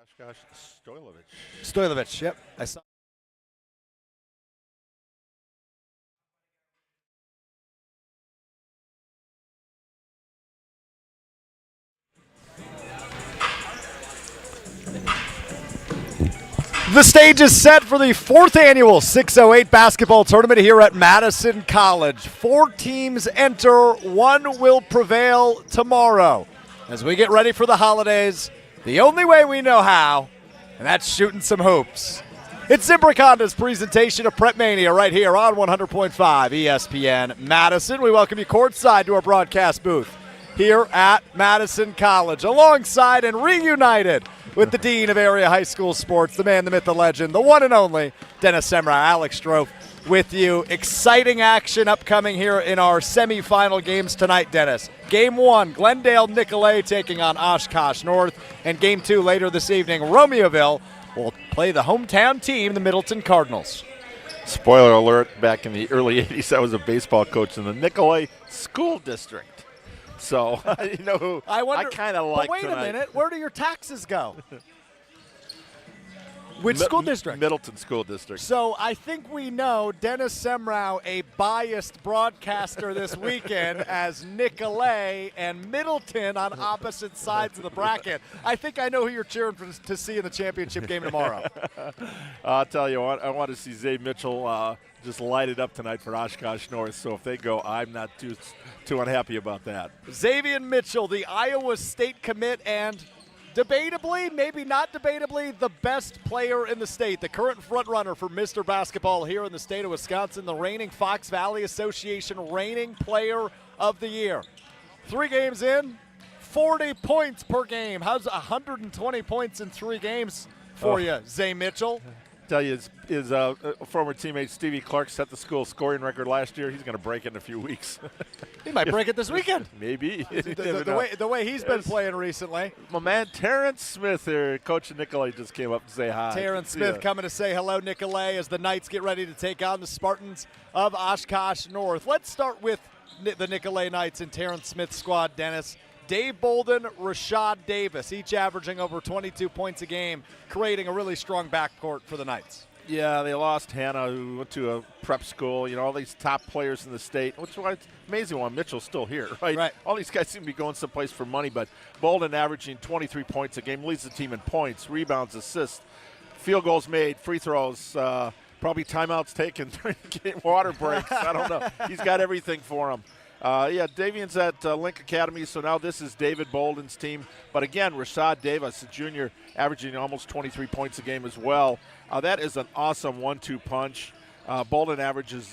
Oshkosh, Stoilovich, yep. I saw. The stage is set for the 4th annual 608 basketball tournament here at Madison College. 4 teams enter, 1 will prevail tomorrow. As we get ready for the holidays, the only way we know how, and that's shooting some hoops. It's Zimbrick Honda's presentation of Prep Mania right here on 100.5 ESPN Madison. We welcome you courtside to our broadcast booth here at Madison College, alongside and reunited with the Dean of Area High School Sports, the man, the myth, the legend, the one and only Dennis Semrau. Alex Strofe with you. Exciting action upcoming here in our semifinal games tonight, Dennis. Game 1, Glendale Nicolet taking on Oshkosh North, and Game 2 later this evening, Romeoville will play the hometown team, the Middleton Cardinals. Spoiler alert, back in the early 80s, I was a baseball coach in the Nicolet School District. So, you know who I kind of like But wait tonight. a minute, where do your taxes go? Which school district? Middleton School District. So I think we know Dennis Semrau, a biased broadcaster this weekend, as Nicolet and Middleton on opposite sides of the bracket. I think I know who you're cheering for to see in the championship game tomorrow. I'll tell you what, I want to see Zay Mitchell just light it up tonight for Oshkosh North. So if they go, I'm not too unhappy about that. Xavier Mitchell, the Iowa State commit, and debatably, maybe not debatably, the best player in the state, the current frontrunner for Mr. Basketball here in the state of Wisconsin, the reigning Fox Valley Association reigning player of the year. 3 games in, 40 points per game. How's 120 points in 3 games for you, Zay Mitchell? Tell you, his former teammate Stevie Clark set the school scoring record last year. He's going to break it in a few weeks. He might break it this weekend. Maybe. The way he's been playing recently. My man Terrence Smith here, coach of Nicolet, just came up to say hi. Terrence Smith coming to say hello, Nicolet, as the Knights get ready to take on the Spartans of Oshkosh North. Let's start with the Nicolet Knights and Terrence Smith's squad, Dennis. Dave Bolden, Rashad Davis, each averaging over 22 points a game, creating a really strong backcourt for the Knights. Yeah, they lost Hannah, who went to a prep school. You know, all these top players in the state, which is why it's amazing why Mitchell's still here, right? All these guys seem to be going someplace for money, but Bolden averaging 23 points a game, leads the team in points, rebounds, assists, field goals made, free throws, probably timeouts taken, water breaks. I don't know. He's got everything for him. Davian's at Link Academy, so now this is David Bolden's team. But again, Rashad Davis, a junior, averaging almost 23 points a game as well. That is an awesome 1-2 punch. Bolden averages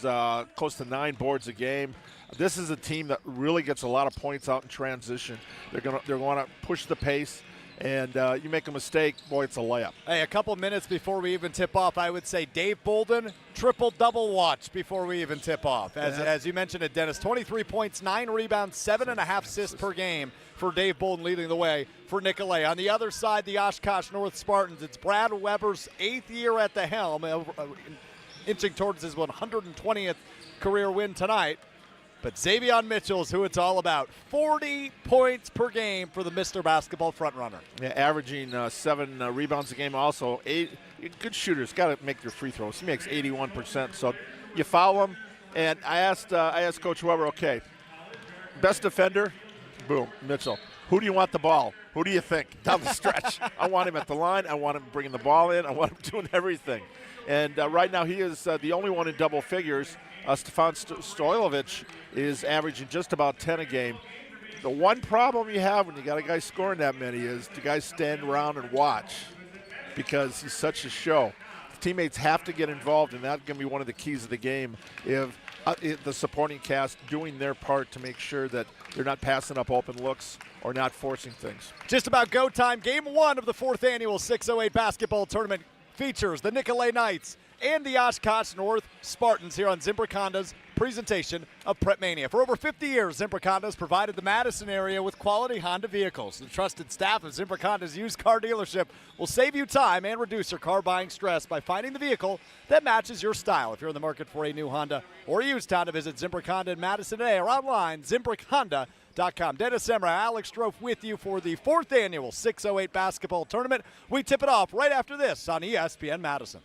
close to 9 boards a game. This is a team that really gets a lot of points out in transition. They're going to push the pace. And you make a mistake, boy, it's a layup. Hey, a couple minutes before we even tip off, I would say Dave Bolden, triple-double watch before we even tip off. As you mentioned it, Dennis, 23 points, 9 rebounds, 7.5 assists per game for Dave Bolden leading the way for Nicolet. On the other side, the Oshkosh North Spartans, it's Brad Weber's 8th year at the helm, inching towards his 120th career win tonight. But Xavier Mitchell's who it's all about. 40 points per game for the Mr. Basketball frontrunner. Yeah, averaging 7 rebounds a game. Also, 8 good shooters. Got to make your free throws. He makes 81%. So you foul him. And I asked Coach Weber, okay, best defender, boom, Mitchell. Who do you want the ball? Who do you think down the stretch? I want him at the line. I want him bringing the ball in. I want him doing everything. And right now he is the only one in double figures. Stefan Stoilovich is averaging just about 10 a game. The one problem you have when you got a guy scoring that many is the guys stand around and watch because he's such a show. The teammates have to get involved, and that's going to be one of the keys of the game if the supporting cast doing their part to make sure that they're not passing up open looks or not forcing things. Just about go time. Game 1 of the 4th annual 608 basketball tournament features the Nicolet Knights and the Oshkosh North Spartans here on Zimbrick Honda's presentation of Prep Mania. For over 50 years, Zimbrick Honda has provided the Madison area with quality Honda vehicles. The trusted staff of Zimbrick Honda's used car dealership will save you time and reduce your car buying stress by finding the vehicle that matches your style. If you're in the market for a new Honda or used Honda, visit Zimbrick Honda in Madison today or online, ZimbrickHonda.com. SemiFinal.com. Dennis Semra, Alex Strofe with you for the 4th annual 608 basketball tournament. We tip it off right after this on ESPN Madison.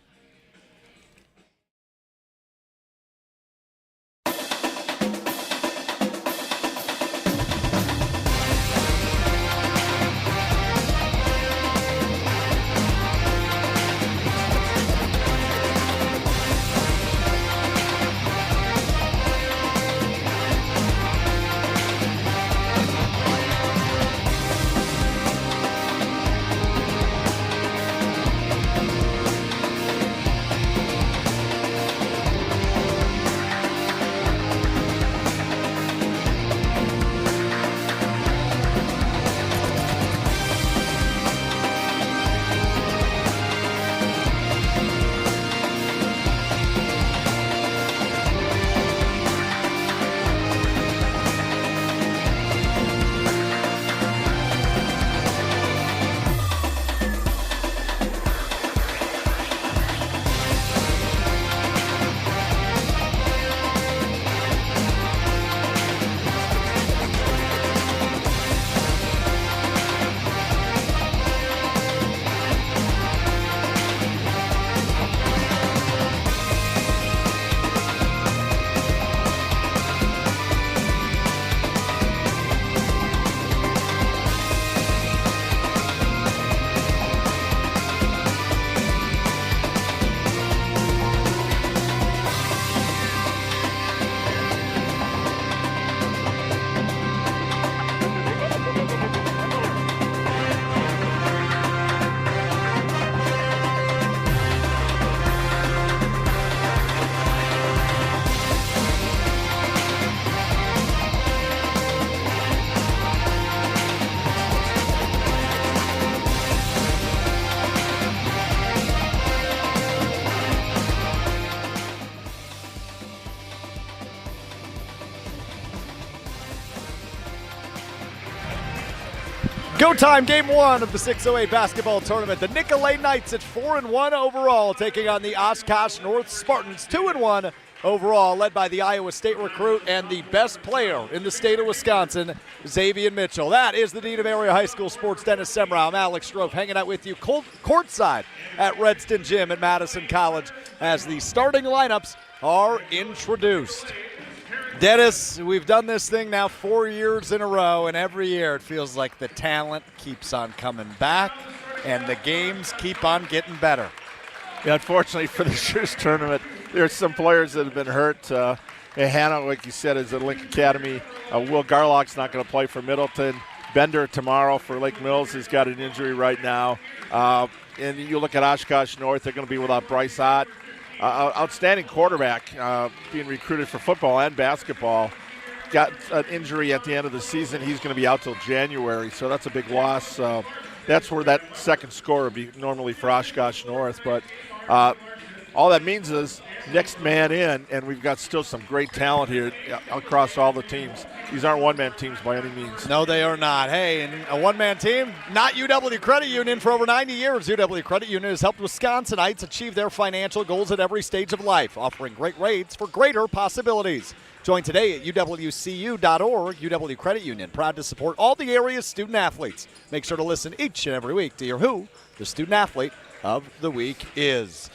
Go time, game 1 of the 608 basketball tournament. The Nicolet Knights at 4-1 overall, taking on the Oshkosh North Spartans, 2-1 overall, led by the Iowa State recruit and the best player in the state of Wisconsin, Xavier Mitchell. That is the Dean of Area High School Sports, Dennis Semra. I'm Alex Strofe, hanging out with you courtside at Redston Gym at Madison College as the starting lineups are introduced. Dennis, we've done this thing now 4 years in a row, and every year it feels like the talent keeps on coming back and the games keep on getting better. Yeah, unfortunately for this year's tournament, there's some players that have been hurt. Hannah, like you said, is at Link Academy. Will Garlock's not going to play for Middleton. Bender tomorrow for Lake Mills has got an injury right now. And you look at Oshkosh North, they're going to be without Bryce Ott. Outstanding quarterback, being recruited for football and basketball. Got an injury at the end of the season. He's going to be out till January, so that's a big loss. That's where that second score would be normally for Oshkosh North. But all that means is next man in, and we've got still some great talent here across all the teams. These aren't one-man teams by any means. No, they are not. Hey, and a one-man team, not UW Credit Union. For over 90 years, UW Credit Union has helped Wisconsinites achieve their financial goals at every stage of life, offering great rates for greater possibilities. Join today at uwcu.org. UW Credit Union, proud to support all the area's student athletes. Make sure to listen each and every week to hear who the student athlete of the week is.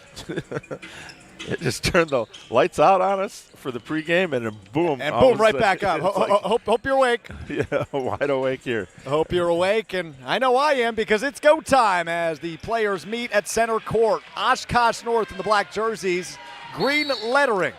It just turned the lights out on us for the pregame, and then boom. And boom, right back up. Hope you're awake. Yeah, wide awake here. Hope you're awake, and I know I am because it's go time as the players meet at center court. Oshkosh North in the black jerseys, green lettering.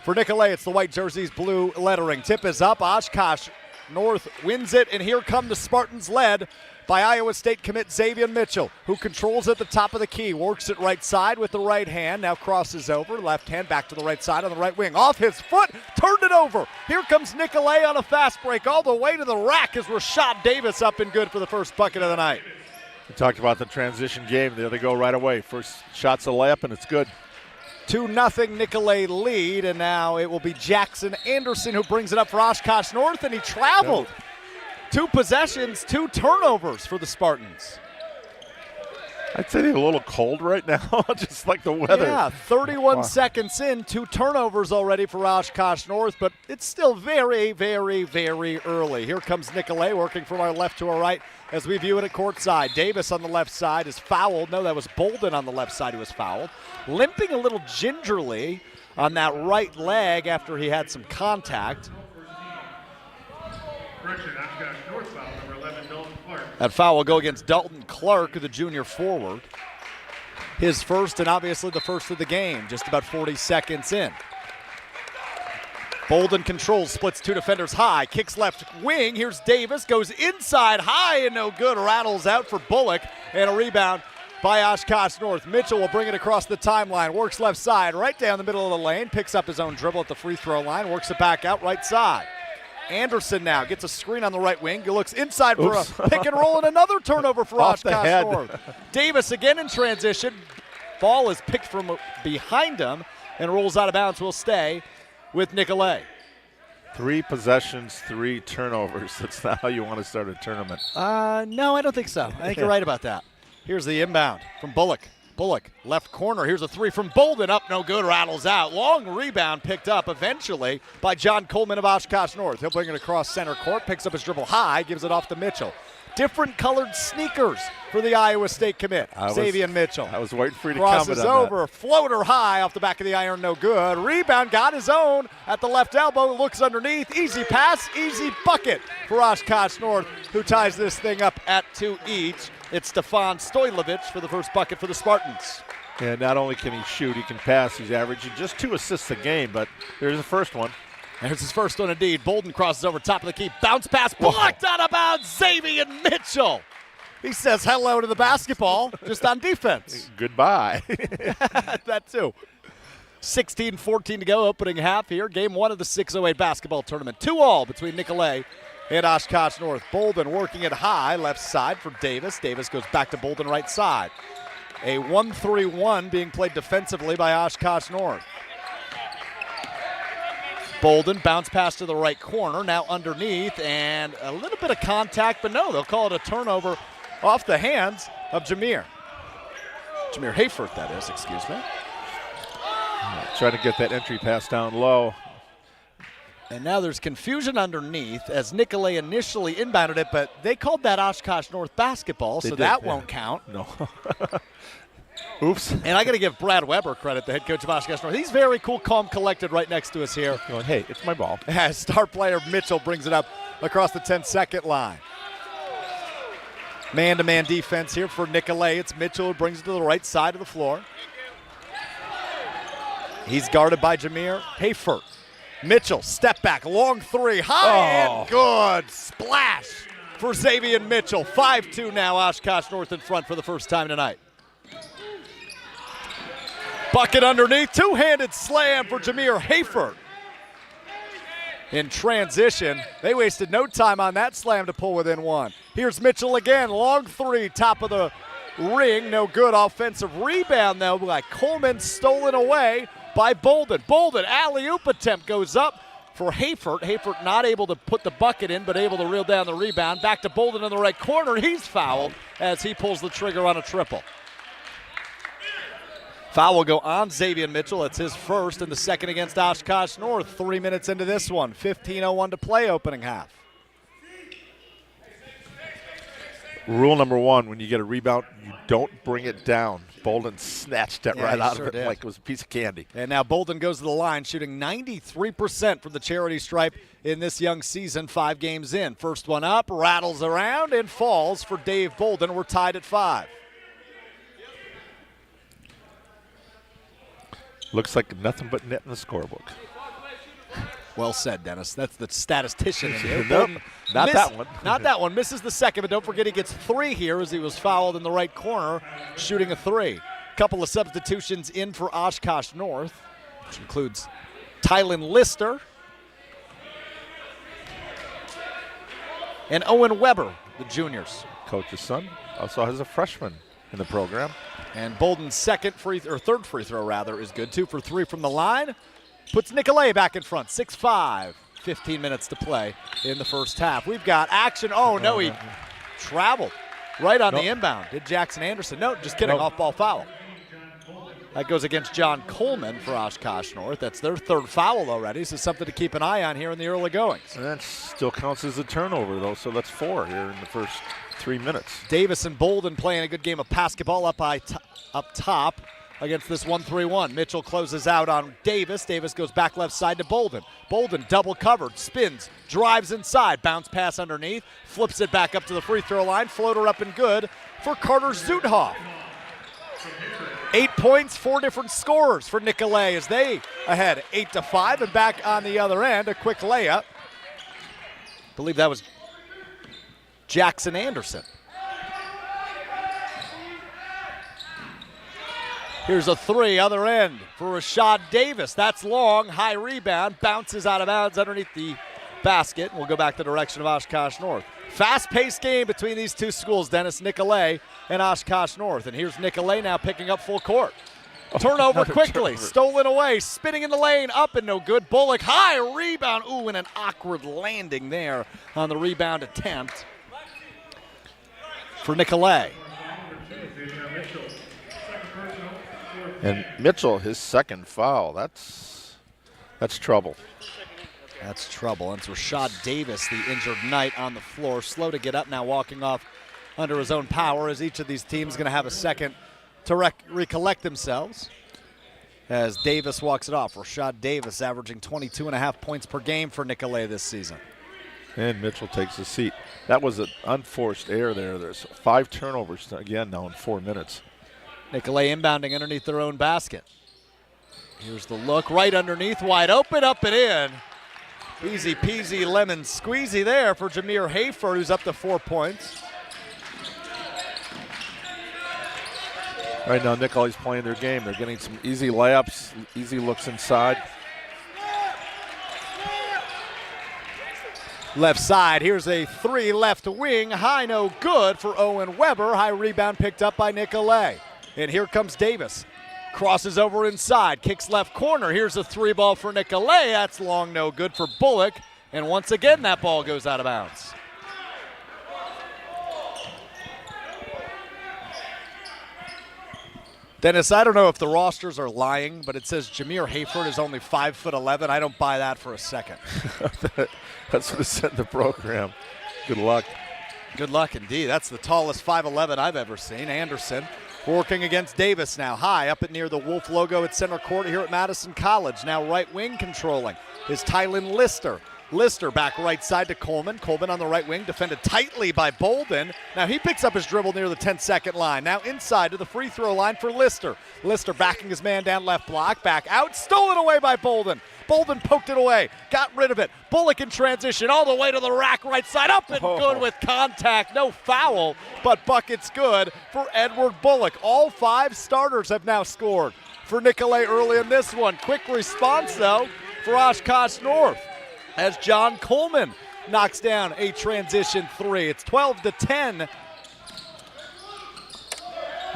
For Nicolet, it's the white jerseys, blue lettering. Tip is up. Oshkosh North wins it, and here come the Spartans led by Iowa State commit Xavier Mitchell, who controls at the top of the key, works it right side with the right hand, now crosses over, left hand back to the right side on the right wing. Off his foot, turned it over. Here comes Nicolet on a fast break all the way to the rack as Rashad Davis up and good for the first bucket of the night. We talked about the transition game. There they go right away. First shot's a layup, and it's good. 2-0 Nicolet lead, and now it will be Jackson Anderson who brings it up for Oshkosh North, and he traveled. 2 possessions, 2 turnovers for the Spartans. I'd say they're a little cold right now, just like the weather. Yeah, 31 seconds in, 2 turnovers already for Oshkosh North, but it's still very, very, very early. Here comes Nicolet working from our left to our right as we view it at courtside. Davis on the left side is fouled. No, that was Bolden on the left side who was fouled. Limping a little gingerly on that right leg after he had some contact. Oshkosh North foul, number 11, Dalton Clark. That foul will go against Dalton Clark, the junior forward. His first and obviously the first of the game, just about 40 seconds in. Bolden controls, splits 2 defenders high, kicks left wing. Here's Davis, goes inside high and no good, rattles out for Bullock, and a rebound by Oshkosh North. Mitchell will bring it across the timeline, works left side, right down the middle of the lane, picks up his own dribble at the free throw line, works it back out right side. Anderson now gets a screen on the right wing, looks inside for a pick and roll, and another turnover for Oshkosh North. Davis again in transition. Ball is picked from behind him and rolls out of bounds. Will stay with Nicolet. 3 possessions, 3 turnovers. That's not how you want to start a tournament. No, I don't think so. I think you're right about that. Here's the inbound from Bullock. Bullock, left corner. Here's a 3 from Bolden. Up, no good, rattles out. Long rebound picked up eventually by John Coleman of Oshkosh North. He'll bring it across center court, picks up his dribble high, gives it off to Mitchell. Different colored sneakers for the Iowa State commit, Xavier Mitchell. I was waiting for you to comment on that. Crosses over, floater high off the back of the iron, no good. Rebound, got his own at the left elbow, looks underneath. Easy pass, easy bucket for Oshkosh North, who ties this thing up at 2 each. It's Stefan Stojlovic for the first bucket for the Spartans. And not only can he shoot, he can pass. He's averaging just 2 assists a game, but there's the first one. There's his first one indeed. Bolden crosses over top of the key. Bounce pass blocked out of bounds. Xavier Mitchell. He says hello to the basketball just on defense. Goodbye. That too. 16-14 to go, opening half here. Game 1 of the 608 basketball tournament. 2-all between Nicolet and Oshkosh North. Bolden working it high, left side for Davis. Davis goes back to Bolden, right side. A 1-3-1 being played defensively by Oshkosh North. Bolden, bounce pass to the right corner, now underneath, and a little bit of contact, but no, they'll call it a turnover off the hands of Jameer. Jameer Hayford, that is, excuse me. Trying to get that entry pass down low. And now there's confusion underneath as Nicolet initially inbounded it, but they called that Oshkosh North basketball, so that won't count. No. Oops. And I got to give Brad Weber credit, the head coach of Oshkosh North. He's very cool, calm, collected right next to us here. Going, hey, it's my ball. As star player Mitchell brings it up across the 10-second line. Man-to-man defense here for Nicolet. It's Mitchell who brings it to the right side of the floor. He's guarded by Jameer Hayford. Mitchell, step back, long 3, high and good. Splash for Xavier Mitchell. 5-2 now, Oshkosh North in front for the first time tonight. Bucket underneath, 2-handed slam for Jameer Hayford. In transition, they wasted no time on that slam to pull within 1. Here's Mitchell again, long 3, top of the ring, no good. Offensive rebound though by Coleman, stolen away by Bolden. Bolden, alley-oop attempt goes up for Hayford. Hayford not able to put the bucket in, but able to reel down the rebound. Back to Bolden in the right corner. He's fouled as he pulls the trigger on a triple. Foul will go on Xavier Mitchell. It's his first and the second against Oshkosh North. 3 minutes into this one. 15:01 to play, opening half. Rule number 1, when you get a rebound, you don't bring it down. Bolden snatched it right out of it like it was a piece of candy. And now Bolden goes to the line, shooting 93% from the charity stripe in this young season, 5 games in. First one up, rattles around, and falls for Dave Bolden. We're tied at 5. Looks like nothing but net in the scorebook. Well said, Dennis. That's the statistician in here. Nope, not that one. Not that one. Misses the second, but don't forget he gets 3 here as he was fouled in the right corner, shooting a 3. Couple of substitutions in for Oshkosh North, which includes Tylen Lister and Owen Weber, the juniors. Coach's son also has a freshman in the program. And Bolden's third free throw is good. 2 for 3 from the line. Puts Nicolet back in front, 6-5. 15 minutes to play in the first half. We've got action. Oh, no, he traveled. Right on Nope. the inbound. Did Jackson Anderson? No, just kidding. Nope. Off-ball foul. That goes against John Coleman for Oshkosh North. That's their third foul already, so something to keep an eye on here in the early goings. And that still counts as a turnover, though, so that's 4 here in the first 3 minutes. Davis and Bolden playing a good game of basketball up top against this 1-3-1. Mitchell closes out on Davis. Davis goes back left side to Bolden. Bolden double covered, spins, drives inside, bounce pass underneath, flips it back up to the free throw line, floater up and good for Carter Zuthoff. 8 points, 4 different scorers for Nicolet as they ahead 8-5, and back on the other end, a quick layup. I believe that was Jackson Anderson. Here's a 3, other end for Rashad Davis. That's long, high rebound, bounces out of bounds underneath the basket. We'll go back the direction of Oshkosh North. Fast-paced game between these two schools, Dennis. Nicolet and Oshkosh North. And here's Nicolet now picking up full court. Turnover quickly, turnover. stolen away, spinning in the lane, up and no good. Bullock, high rebound. Ooh, and an awkward landing there on the rebound attempt for Nicolet. And Mitchell, his second foul. That's trouble. That's trouble. And it's Rashad Davis, the injured Knight, on the floor. Slow to get up now, walking off under his own power, as each of these teams is going to have a second to recollect themselves as Davis walks it off. Rashad Davis averaging 22.5 points per game for Nicolet this season. And Mitchell takes his seat. That was an unforced error there. There's 5 turnovers again now in 4 minutes. Nicolet inbounding underneath their own basket. Here's the look, right underneath, wide open, up and in. Easy peasy lemon squeezy there for Jameer Hayford, who's up to 4 points. Right now, Nicolet's playing their game. They're getting some easy layups, easy looks inside. Left side, here's a 3 left wing, high no good for Owen Weber. High rebound picked up by Nicolet. And here comes Davis. Crosses over inside, kicks left corner. Here's a 3 ball for Nicolet. That's long, no good for Bullock. And once again, that ball goes out of bounds. Dennis, I don't know if the rosters are lying, but it says Jameer Hayford is only 5'11". I don't buy that for a second. That's what it said in the program. Good luck. Good luck indeed. That's the tallest 5'11" I've ever seen. Anderson working against Davis now. High up at near the Wolf logo at center court here at Madison College. Now right wing controlling is Tylen Lister. Lister back right side to Coleman. Coleman on the right wing, defended tightly by Bolden. Now he picks up his dribble near the 10-second line. Now inside to the free throw line for Lister. Lister backing his man down left block, back out, stolen away by Bolden. Bolden poked it away, got rid of it. Bullock in transition all the way to the rack right side, up and good with contact. No foul, but bucket's good for Edward Bullock. All 5 starters have now scored for Nicolet early in this one. Quick response, though, for Oshkosh North as John Coleman knocks down a transition 3. It's 12-10.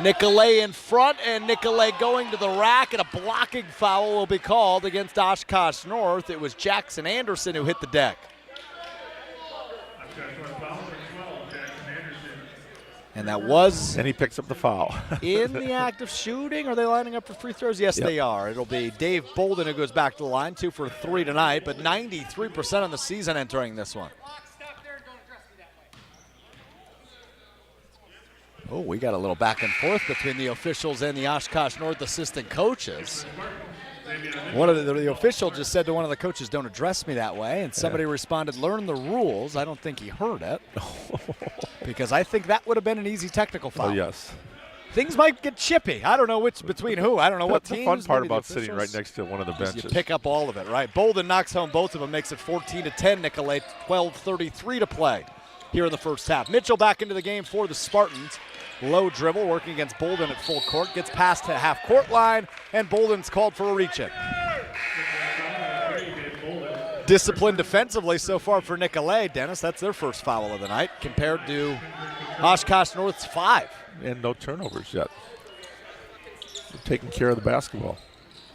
Nicolet in front, and Nicolet going to the rack, and a blocking foul will be called against Oshkosh North. It was Jackson Anderson who hit the deck. And that was And he picks up the foul. in the act of shooting. Are they lining up for free throws? Yes, Yep. they are. It'll be Dave Bolden who goes back to the line, 2 for 3 tonight, but 93% on the season entering this one. Oh, we got a little back and forth between the officials and the Oshkosh North assistant coaches. One of the official just said to one of the coaches, "Don't address me that way," and somebody responded, "Learn the rules." I don't think he heard it because I think that would have been an easy technical foul. Oh, yes. Things might get chippy. I don't know which between who. I don't know what That's the teams. fun part maybe the about sitting officials. right next to one of the You benches. pick up all of it, right? Bolden knocks home both of them, makes it 14-10. Nicolet, 12:33 to play here in the first half. Mitchell back into the game for the Spartans. Low dribble, working against Bolden at full court. Gets past the half-court line, and Bolden's called for a reach-in. Disciplined defensively so far for Nicolet, Dennis. That's their first foul of the night compared to Oshkosh North's 5. And no turnovers yet. They're taking care of the basketball.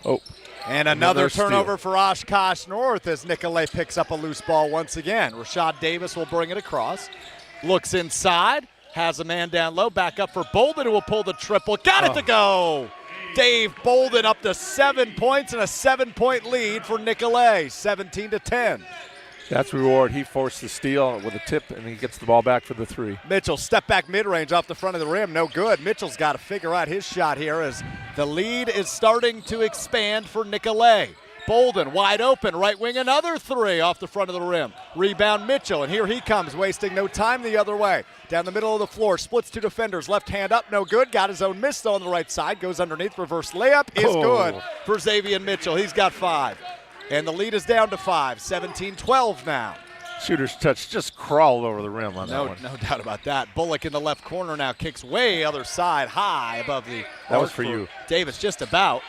Oh. And another steal. turnover for Oshkosh North as Nicolet picks up a loose ball once again. Rashad Davis will bring it across. Looks inside. Has a man down low, back up for Bolden, who will pull the triple. Got it to go! Dave Bolden up to 7 points and a 7-point lead for Nicolet, 17-10. That's reward. He forced the steal with a tip, and he gets the ball back for the three. Mitchell, step back mid-range off the front of the rim, no good. Mitchell's got to figure out his shot here as the lead is starting to expand for Nicolet. Bolden wide open, right wing, another three off the front of the rim. Rebound Mitchell, and here he comes, wasting no time the other way. Down the middle of the floor, splits two defenders, left hand up, no good. Got his own miss though on the right side, goes underneath, reverse layup is good for Xavier Mitchell. He's got 5. And the lead is down to 5, 17-12 now. Shooter's touch just crawled over the rim on that one. No doubt about that. Bullock in the left corner now, kicks way other side, high above the That was for you. Davis just about.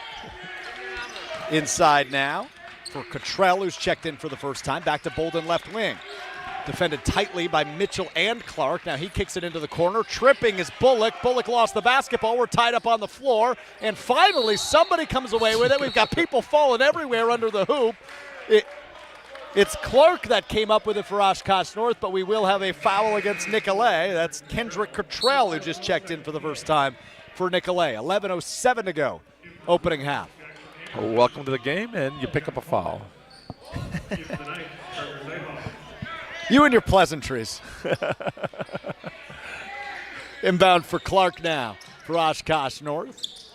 Inside now for Cottrell, who's checked in for the first time. Back to Bolden left wing. Defended tightly by Mitchell and Clark. Now he kicks it into the corner. Tripping is Bullock. Bullock lost the basketball. We're tied up on the floor. And finally, somebody comes away with it. We've got people falling everywhere under the hoop. It's Clark that came up with it for Oshkosh North, but we will have a foul against Nicolet. That's Kendrick Cottrell, who just checked in for the first time for Nicolet. 11:07 to go, opening half. Well, welcome to the game, and you pick up a foul. You and your pleasantries. Inbound for Clark now for Oshkosh North.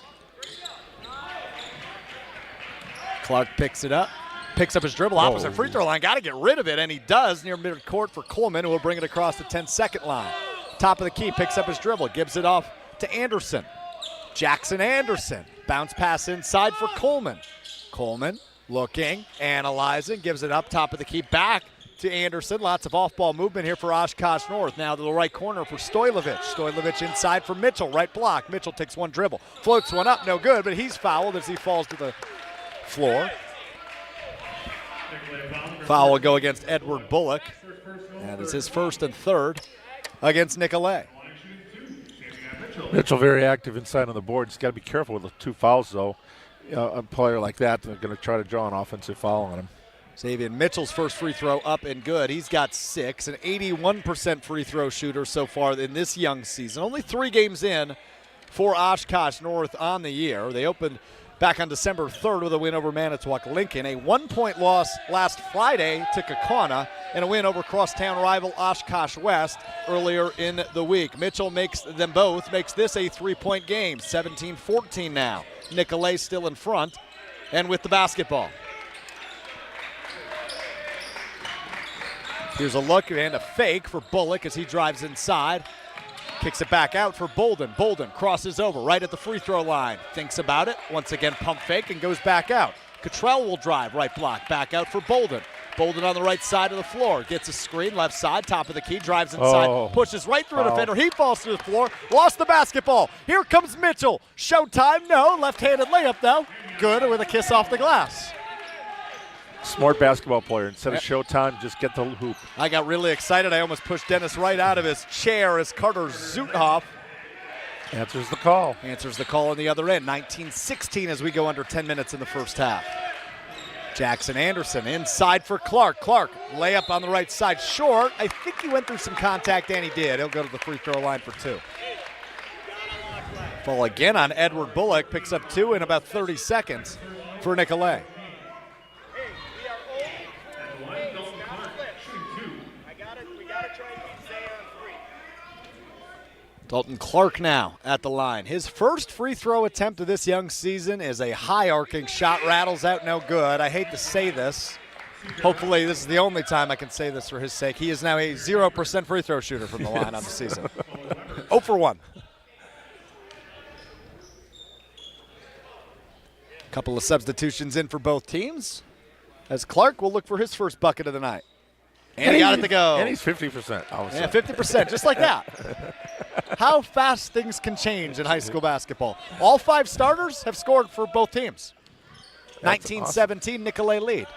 Clark picks it up. Picks up his dribble, opposite free throw line. Got to get rid of it, and he does near midcourt for Coleman, who will bring it across the 10-second line. Top of the key, picks up his dribble, gives it off to Anderson. Jackson Anderson. Bounce pass inside for Coleman. Coleman looking, analyzing, gives it up top of the key, back to Anderson. Lots of off-ball movement here for Oshkosh North. Now to the right corner for Stoilovich. Stoilovich inside for Mitchell, right block. Mitchell takes one dribble, floats one up, no good, but he's fouled as he falls to the floor. Foul will go against Edward Bullock. That is his first and third against Nicolet. Mitchell very active inside on the board. He's got to be careful with the 2 fouls, though. A player like that, they're going to try to draw an offensive foul on him. Xavier Mitchell's first free throw up and good. He's got 6, an 81% free throw shooter so far in this young season. Only 3 games in for Oshkosh North on the year. They opened back on December 3rd with a win over Manitowoc Lincoln, a 1-point loss last Friday to Kaukauna, and a win over crosstown rival Oshkosh West earlier in the week. Mitchell makes them both, makes this a 3-point game, 17-14 now. Nicolet still in front and with the basketball. Here's a look and a fake for Bullock as he drives inside. Kicks it back out for Bolden. Bolden crosses over right at the free throw line. Thinks about it. Once again, pump fake and goes back out. Cottrell will drive right block. Back out for Bolden. Bolden on the right side of the floor. Gets a screen, left side, top of the key, drives inside, pushes right through a defender. He falls to the floor, lost the basketball. Here comes Mitchell. Showtime, no. Left-handed layup, though. Good with a kiss off the glass. Smart basketball player. Instead of showtime, just get the hoop. I got really excited. I almost pushed Dennis right out of his chair as Carter Zuthoff answers the call. Answers the call on the other end. 19-16 as we go under 10 minutes in the first half. Jackson Anderson inside for Clark. Clark, layup on the right side, short. I think he went through some contact, and he did. He'll go to the free throw line for 2. Fall again on Edward Bullock. Picks up 2 in about 30 seconds for Nicolet. Dalton Clark now at the line. His first free throw attempt of this young season is a high arcing shot, rattles out no good. I hate to say this. Hopefully this is the only time I can say this for his sake. He is now a 0% free throw shooter from the line on the season. 0 for 1. Couple of substitutions in for both teams as Clark will look for his first bucket of the night. And he got it to go. And he's 50%. Yeah, 50%, just like that. How fast things can change in high school basketball. All 5 starters have scored for both teams. 19-17, awesome. Nicolet lead.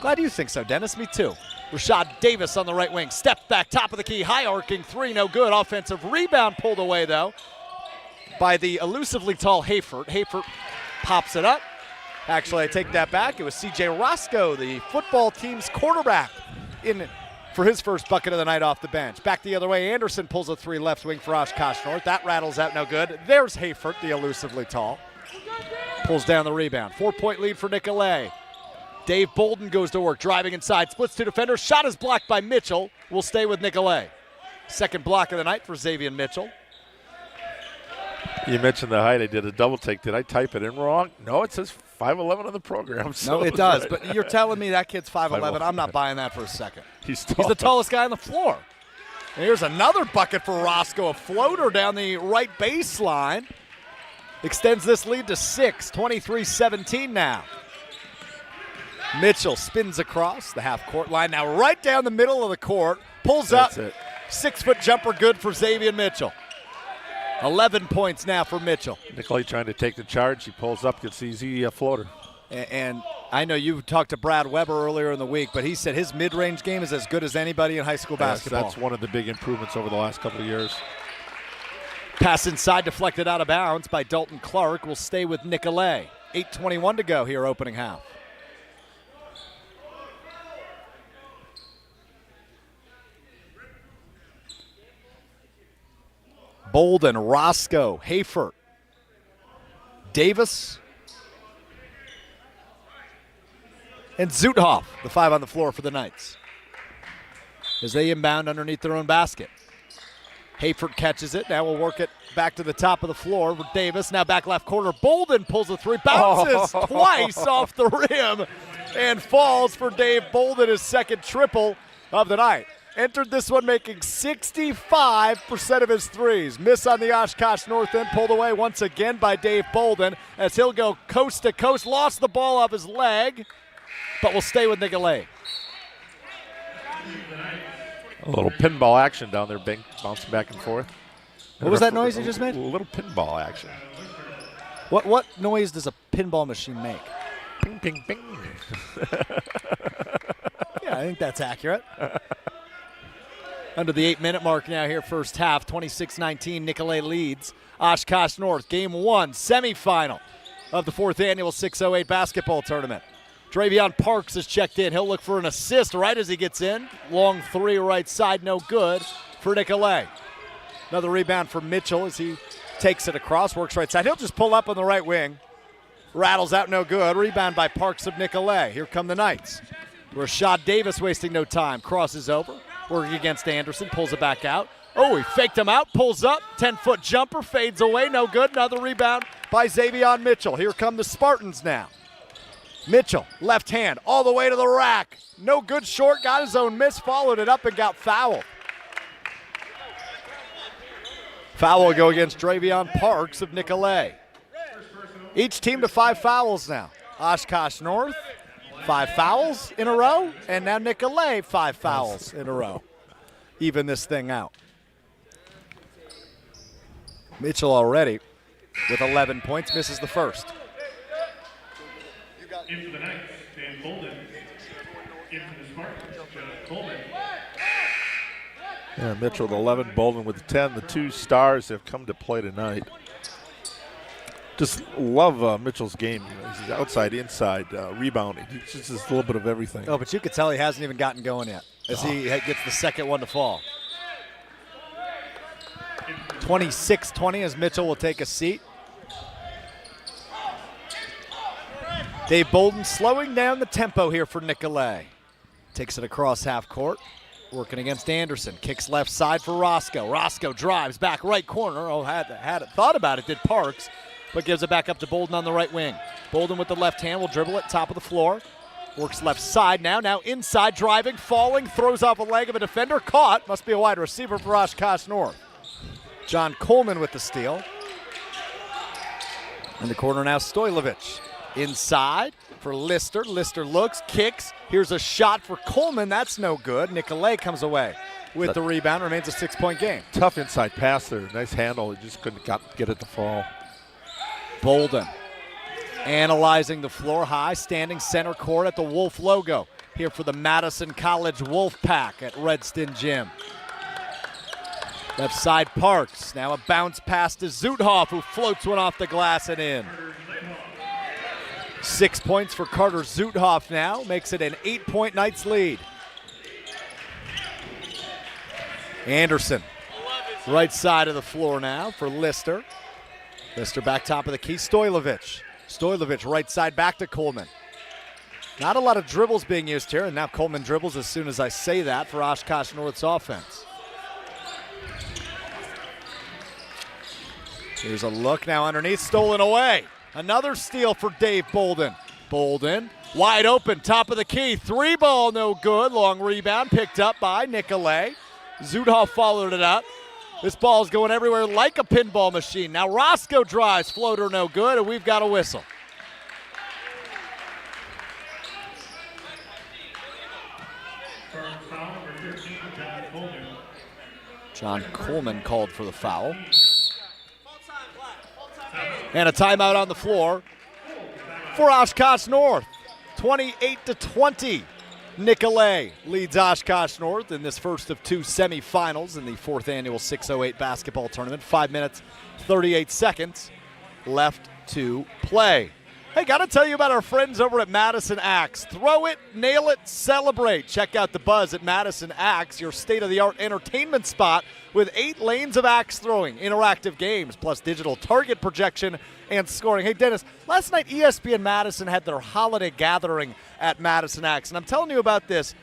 Glad you think so, Dennis. Me too. Rashad Davis on the right wing. Step back, top of the key, high arcing 3, no good. Offensive rebound pulled away, though, by the elusively tall Hayford. Hayford pops it up. Actually, I take that back. It was C.J. Roscoe, the football team's quarterback, in for his first bucket of the night off the bench. Back the other way, Anderson pulls a three left wing for Oshkosh North. That rattles out no good. There's Hayford, the elusively tall. Pulls down the rebound. 4-point lead for Nicolet. Dave Bolden goes to work, driving inside, splits two defenders. Shot is blocked by Mitchell. Will stay with Nicolet. Second block of the night for Xavier Mitchell. You mentioned the height. I did a double take. Did I type it in wrong? No, it says 5'11" on the program. So No, it does. Right. But you're telling me that kid's 5'11". I'm not buying that for a second. He's tall. He's the tallest guy on the floor. And here's another bucket for Roscoe. A floater down the right baseline. Extends this lead to 6, 23-17 now. Mitchell spins across the half-court line. Now right down the middle of the court. Pulls That's up. It. 6-foot jumper good for Xavier Mitchell. 11 points now for Mitchell. Nicolet trying to take the charge. He pulls up, gets easy floater. And I know you talked to Brad Weber earlier in the week, but he said his mid-range game is as good as anybody in high school basketball. That's one of the big improvements over the last couple of years. Pass inside, deflected out of bounds by Dalton Clark. Will stay with Nicolet. 8:21 to go here, opening half. Bolden, Roscoe, Hayford, Davis, and Zuthoff, the 5 on the floor for the Knights, as they inbound underneath their own basket. Hayford catches it. Now we'll work it back to the top of the floor for Davis. Now back left corner. Bolden pulls a three, bounces twice off the rim, and falls for Dave Bolden, his second triple of the night. Entered this one making 65% of his threes. Miss on the Oshkosh North end, pulled away once again by Dave Bolden as he'll go coast to coast. Lost the ball off his leg, but will stay with Nicolet. A little pinball action down there, bouncing back and forth. What was that noise you just made? A little pinball action. What noise does a pinball machine make? Ping, ping, ping. Yeah, I think that's accurate. Under the 8-minute mark now here, first half, 26-19, Nicolet leads Oshkosh North. Game 1, semifinal of the 4th annual 60Eight basketball tournament. Dravion Parks has checked in. He'll look for an assist right as he gets in. Long three right side, no good for Nicolet. Another rebound for Mitchell as he takes it across, works right side. He'll just pull up on the right wing. Rattles out, no good. Rebound by Parks of Nicolet. Here come the Knights. Rashad Davis wasting no time. Crosses over. Working against Anderson, pulls it back out. Oh, he faked him out, pulls up, 10-foot jumper, fades away, no good. Another rebound by Xavier Mitchell. Here come the Spartans now. Mitchell, left hand, all the way to the rack. No good short, got his own miss, followed it up and got fouled. Foul will go against Dravion Parks of Nicolet. Each team to 5 fouls now. Oshkosh North, 5 fouls in a row, and now Nicolet 5 fouls in a row. Even this thing out. Mitchell already with 11 points, misses the first. In for the Knights, Dan Bolden. In for the Spartans, Josh Coleman. Yeah, Mitchell with 11, Bolden with 10. The 2 stars have come to play tonight. Just love Mitchell's game. He's outside, inside, rebounding. He's just a little bit of everything. Oh, but you could tell he hasn't even gotten going yet as he gets the second one to fall. 26-20 as Mitchell will take a seat. Dave Bolden slowing down the tempo here for Nicolet. Takes it across half court. Working against Anderson. Kicks left side for Roscoe. Roscoe drives back right corner. Oh, had it. Thought about it, did Parks, but gives it back up to Bolden on the right wing. Bolden with the left hand will dribble it, top of the floor. Works left side now inside, driving, falling, throws off a leg of a defender. Caught, must be a wide receiver for Oshkosh North. John Coleman with the steal. In the corner now, Stojlovic. Inside for Lister. Lister looks, kicks. Here's a shot for Coleman. That's no good. Nicolet comes away with the rebound. Remains a 6-point game. Tough inside pass there. Nice handle. He just couldn't get it to fall. Bolden analyzing the floor high, standing center court at the Wolf logo here for the Madison College Wolf Pack at Redston Gym. Left side Parks. Now a bounce pass to Zuthoff, who floats one off the glass and in. 6 points for Carter Zuthoff now. Makes it an 8-point Knights lead. Anderson, right side of the floor now for Lister. Lister back top of the key. Stoilovich. Stoilovich right side back to Coleman. Not a lot of dribbles being used here, and now Coleman dribbles as soon as I say that for Oshkosh North's offense. Here's a look now underneath, stolen away. Another steal for Dave Bolden. Bolden, wide open, top of the key. 3 ball, no good. Long rebound picked up by Nicolet. Zudhoff followed it up. This ball's going everywhere like a pinball machine. Now Roscoe drives, floater no good, and we've got a whistle. Foul number 13, John Coleman. John Coleman called for the foul. And a timeout on the floor for Oshkosh North. 28-20. Nicolet leads Oshkosh North in this first of 2 semifinals in the 4th annual 608 basketball tournament. 5 minutes, 38 seconds left to play. Hey, got to tell you about our friends over at Madison Axe. Throw it, nail it, celebrate. Check out the buzz at Madison Axe, your state-of-the-art entertainment spot with 8 lanes of axe throwing, interactive games, plus digital target projection and scoring. Hey, Dennis, last night ESPN Madison had their holiday gathering at Madison Axe, and I'm telling you about this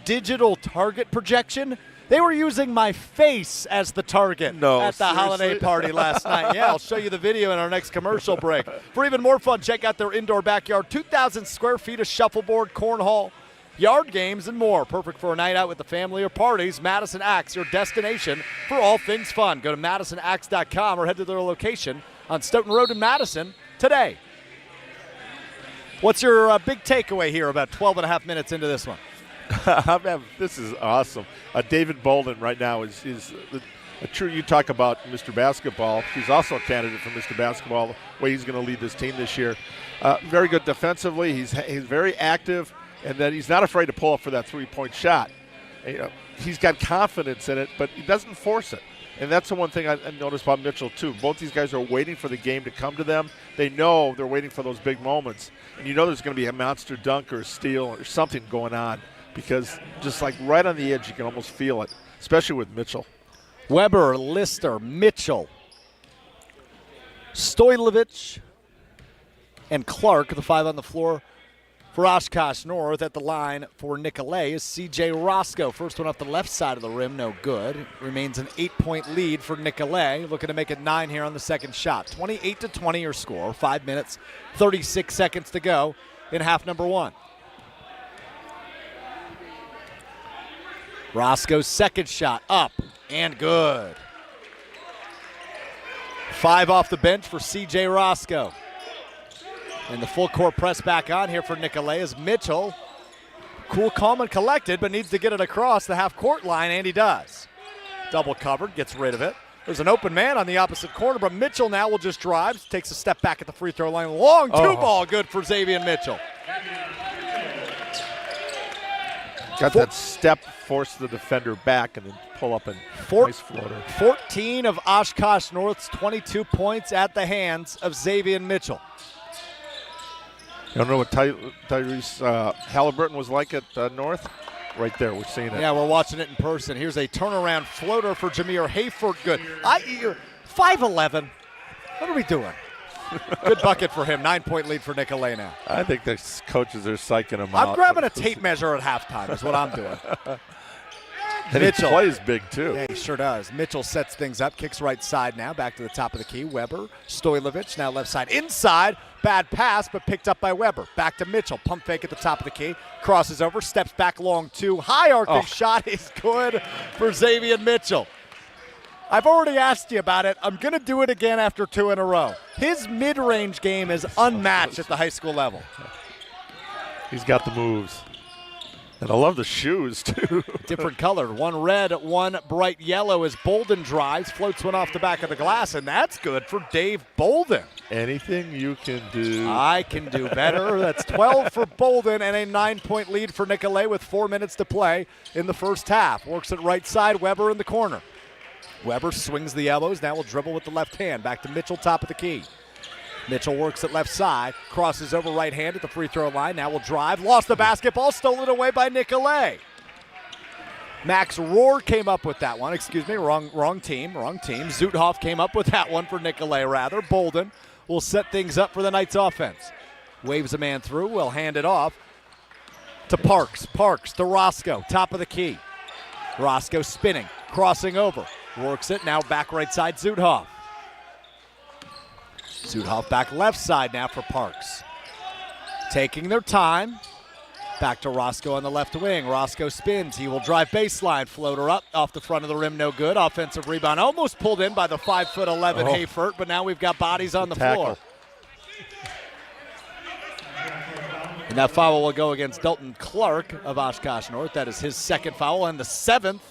digital target projection. They were using my face as the target at the seriously? holiday party last night. Yeah, I'll show you the video in our next commercial break. For even more fun, check out their indoor backyard. 2,000 square feet of shuffleboard, cornhole, yard games, and more. Perfect for a night out with the family or parties. Madison Axe, your destination for all things fun. Go to MadisonAxe.com or head to their location on Stoughton Road in Madison today. What's your big takeaway here about 12 and a half minutes into this one? This is awesome. David Bolden right now is a true. You talk about Mr. Basketball. He's also a candidate for Mr. Basketball. The way he's going to lead this team this year. Very good defensively. He's very active, and then he's not afraid to pull up for that 3-point shot. He's got confidence in it, but he doesn't force it. And that's the one thing I noticed about Mitchell, too. Both these guys are waiting for the game to come to them. They know they're waiting for those big moments. And you know there's going to be a monster dunk or a steal or something going on, because just like right on the edge, you can almost feel it, especially with Mitchell. Weber, Lister, Mitchell, Stoilovich, and Clark, the 5 on the floor for Oshkosh North. At the line for Nicolet is C.J. Roscoe. First one off the left side of the rim, no good. Remains an 8-point lead for Nicolet, looking to make it 9 here on the second shot. 28-20 your score. 5 minutes, 36 seconds to go in half number 1. Roscoe's second shot up and good. 5 off the bench for C.J. Roscoe. And the full court press back on here for Nicolet as Mitchell, cool, calm, and collected, but needs to get it across the half-court line, and he does. Double covered, gets rid of it. There's an open man on the opposite corner, but Mitchell now will just drive, takes a step back at the free throw line. Long 2-ball, good for Xavier Mitchell. Got that step, force the defender back, and then pull up and nice floater. 14 of Oshkosh North's 22 points at the hands of Xavier Mitchell. You don't know what Tyrese Halliburton was like at North? Right there, we're seeing it. Yeah, we're watching it in person. Here's a turnaround floater for Jameer Hayford. Good. 5'11". What are we doing? Good bucket for him. 9-point lead for Nicolet now. I think the coaches are psyching him out. I'm grabbing a tape measure at halftime is what I'm doing. And Mitchell plays big, too. Yeah, he sure does. Mitchell sets things up, kicks right side now, back to the top of the key. Weber, Stoilovich, now left side inside. Bad pass, but picked up by Weber. Back to Mitchell, pump fake at the top of the key. Crosses over, steps back long 2. High arcing shot is good for Xavier Mitchell. I've already asked you about it. I'm going to do it again after 2 in a row. His mid-range game is unmatched at the high school level. He's got the moves. And I love the shoes, too. Different colored. One red, one bright yellow as Bolden drives, floats one off the back of the glass, and that's good for Dave Bolden. Anything you can do. I can do better. That's 12 for Bolden and a 9-point lead for Nicolet with 4 minutes to play in the first half. Works it right side, Weber in the corner. Weber swings the elbows, now will dribble with the left hand. Back to Mitchell, top of the key. Mitchell works it left side, crosses over right hand at the free throw line, now will drive, lost the basketball, stolen away by Nicolet. Max Rohr came up with that one. Excuse me, wrong team. Zuthoff came up with that one for Nicolet, rather. Bolden will set things up for the Knights offense. Waves a man through, will hand it off to Parks. Parks to Roscoe, top of the key. Roscoe spinning, crossing over. Works it, now back right side, Zuthoff. Zuthoff back left side now for Parks. Taking their time. Back to Roscoe on the left wing. Roscoe spins. He will drive baseline. Floater up off the front of the rim. No good. Offensive rebound. Almost pulled in by the 5'11" Hayfert, but now we've got bodies on the floor. And that foul will go against Dalton Clark of Oshkosh North. That is his second foul and the 7th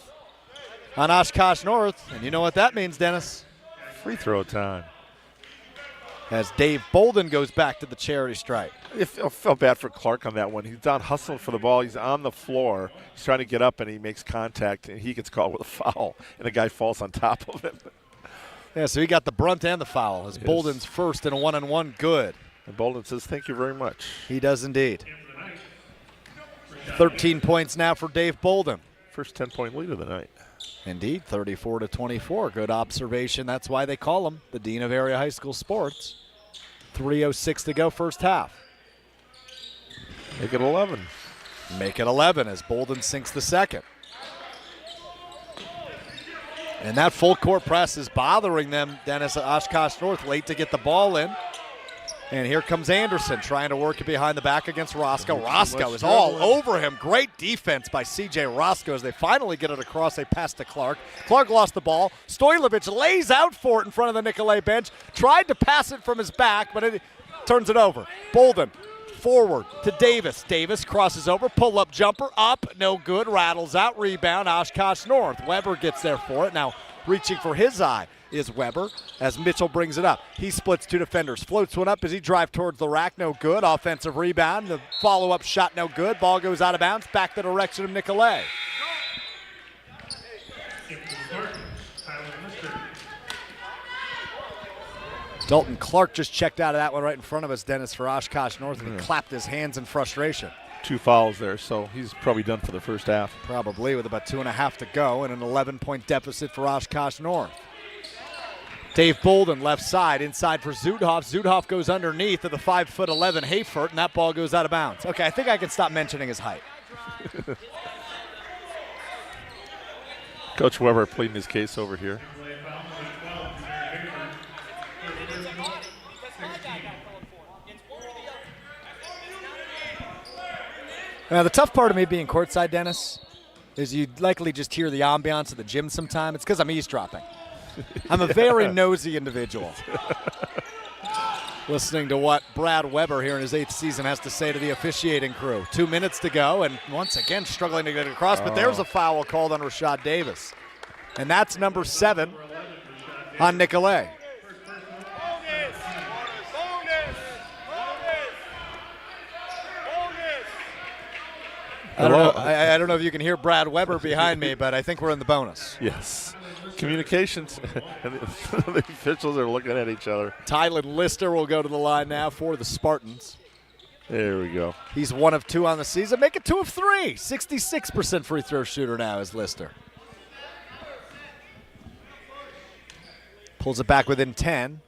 on Oshkosh North. And you know what that means, Dennis? Free throw time. As Dave Bolden goes back to the charity stripe. I felt bad for Clark on that one. He's down hustling for the ball. He's on the floor. He's trying to get up, and he makes contact, and he gets caught with a foul, and the guy falls on top of him. Yeah, so he got the brunt and the foul. As Bolden's first and a 1-and-1 good. And Bolden says, thank you very much. He does indeed. 13 points now for Dave Bolden. First 10-point lead of the night. Indeed, 34-24. Good observation. That's why they call him the Dean of Area High School Sports. 3:06 to go, first half. Make it 11. Make it 11 as Bolden sinks the second. And that full court press is bothering them, Dennis, at Oshkosh North, late to get the ball in. And here comes Anderson trying to work it behind the back against Roscoe. Roscoe is all over him. Great defense by C.J. Roscoe as they finally get it across. They pass to Clark. Clark lost the ball. Stojlovic lays out for it in front of the Nicolet bench. Tried to pass it from his back, but it turns it over. Bolden forward to Davis. Davis crosses over. Pull-up jumper. Up. No good. Rattles out. Rebound. Oshkosh North. Weber gets there for it. Now reaching for his eye is Weber as Mitchell brings it up. He splits two defenders, floats one up as he drives towards the rack, no good. Offensive rebound, the follow-up shot, no good. Ball goes out of bounds, back the direction of Nicolet. Dalton Clark just checked out of that one right in front of us, Dennis, for Oshkosh North, and he clapped his hands in frustration. 2 fouls there, so he's probably done for the first half. Probably, with about 2.5 to go and an 11-point deficit for Oshkosh North. Dave Bolden, left side, inside for Zuthoff. Zuthoff goes underneath of the 5'11" Hayfert, and that ball goes out of bounds. Okay, I think I can stop mentioning his height. Coach Weber pleading his case over here. Now, the tough part of me being courtside, Dennis, is you'd likely just hear the ambiance of the gym sometime. It's because I'm eavesdropping. I'm a very nosy individual. Listening to what Brad Weber here in his 8th season has to say to the officiating crew. 2 minutes to go, and once again struggling to get it across, but there's a foul called on Rashad Davis. And that's number 7 on Nicolet. I don't know if you can hear Brad Weber behind me, but I think we're in the bonus. Yes. Communications, and the officials are looking at each other. Tylen Lister will go to the line now for the Spartans. There we go. He's 1 of 2 on the season. Make it 2 of 3. 66% free throw shooter now is Lister. Pulls it back within 10.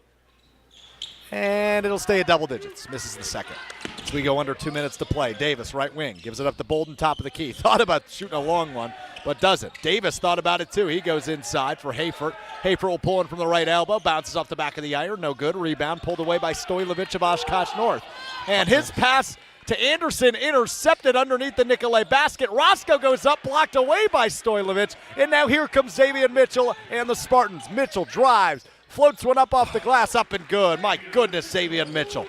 And it'll stay at double digits. Misses the second. As we go under 2 minutes to play. Davis, right wing, gives it up to Bolden, top of the key. Thought about shooting a long one, but doesn't. Davis thought about it too. He goes inside for Hayfert. Hayfert will pull in from the right elbow. Bounces off the back of the iron. No good. Rebound pulled away by Stojlovic of Oshkosh North. And his pass to Anderson intercepted underneath the Nicolet basket. Roscoe goes up, blocked away by Stojlovic. And now here comes Xavier Mitchell and the Spartans. Mitchell drives. Floats one up off the glass, up and good. My goodness, Xavier Mitchell.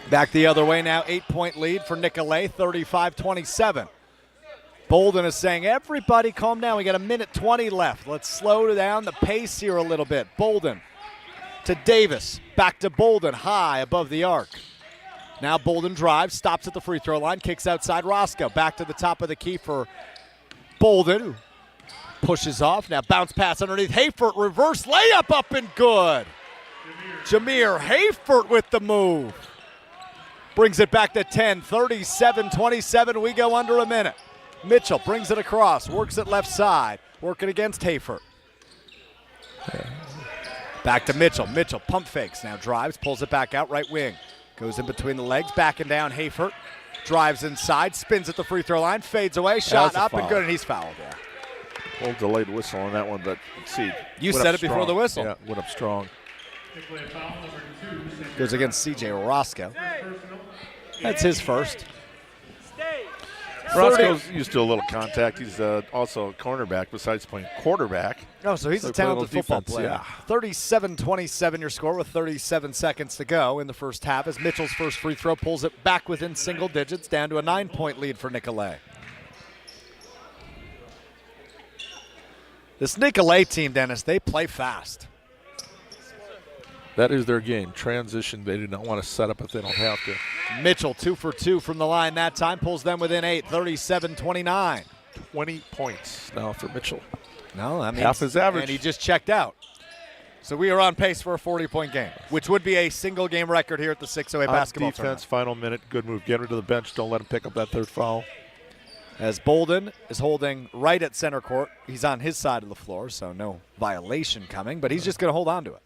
Back the other way now, 8-point lead for Nicolet, 35-27. Bolden is saying, everybody calm down. We got 1:20 left. Let's slow down the pace here a little bit. Bolden to Davis, back to Bolden, high above the arc. Now Bolden drives, stops at the free throw line, kicks outside Roscoe. Back to the top of the key for Bolden. Pushes off, now bounce pass underneath Hayfert, reverse layup up and good. Jameer Hayfert with the move. Brings it back to 10, 37-27, we go under a minute. Mitchell brings it across, works it left side, working against Hafer. Back to Mitchell. Mitchell pump fakes, now drives, pulls it back out right wing. Goes in between the legs, backing down Hafer. Drives inside, spins at the free throw line, fades away, shot up and good, and he's fouled. Yeah. A little delayed whistle on that one, but let's see. You said it before the whistle. Yeah, went up strong. Nicolet foul number 2. Goes against C.J. Roscoe. That's his first. Roscoe's used to a little contact. He's also a cornerback besides playing quarterback. Oh, so he's a talented football player. Yeah. 37-27 your score with 37 seconds to go in the first half as Mitchell's first free throw pulls it back within single digits, down to a 9-point lead for Nicolet. This Nicolet team, Dennis, they play fast. That is their game. Transition, they do not want to set up if they don't have to. Mitchell 2 for 2 from the line that time, pulls them within 8, 37-29. 20 points now for Mitchell. No, that means half his average. And he just checked out. So we are on pace for a 40-point game, which would be a single game record here at the 608 basketball defense, tournament. final minute, good move. Get him to the bench. Don't let him pick up that third foul. As Bolden is holding right at center court. He's on his side of the floor, so no violation coming, but he's just going to hold on to it.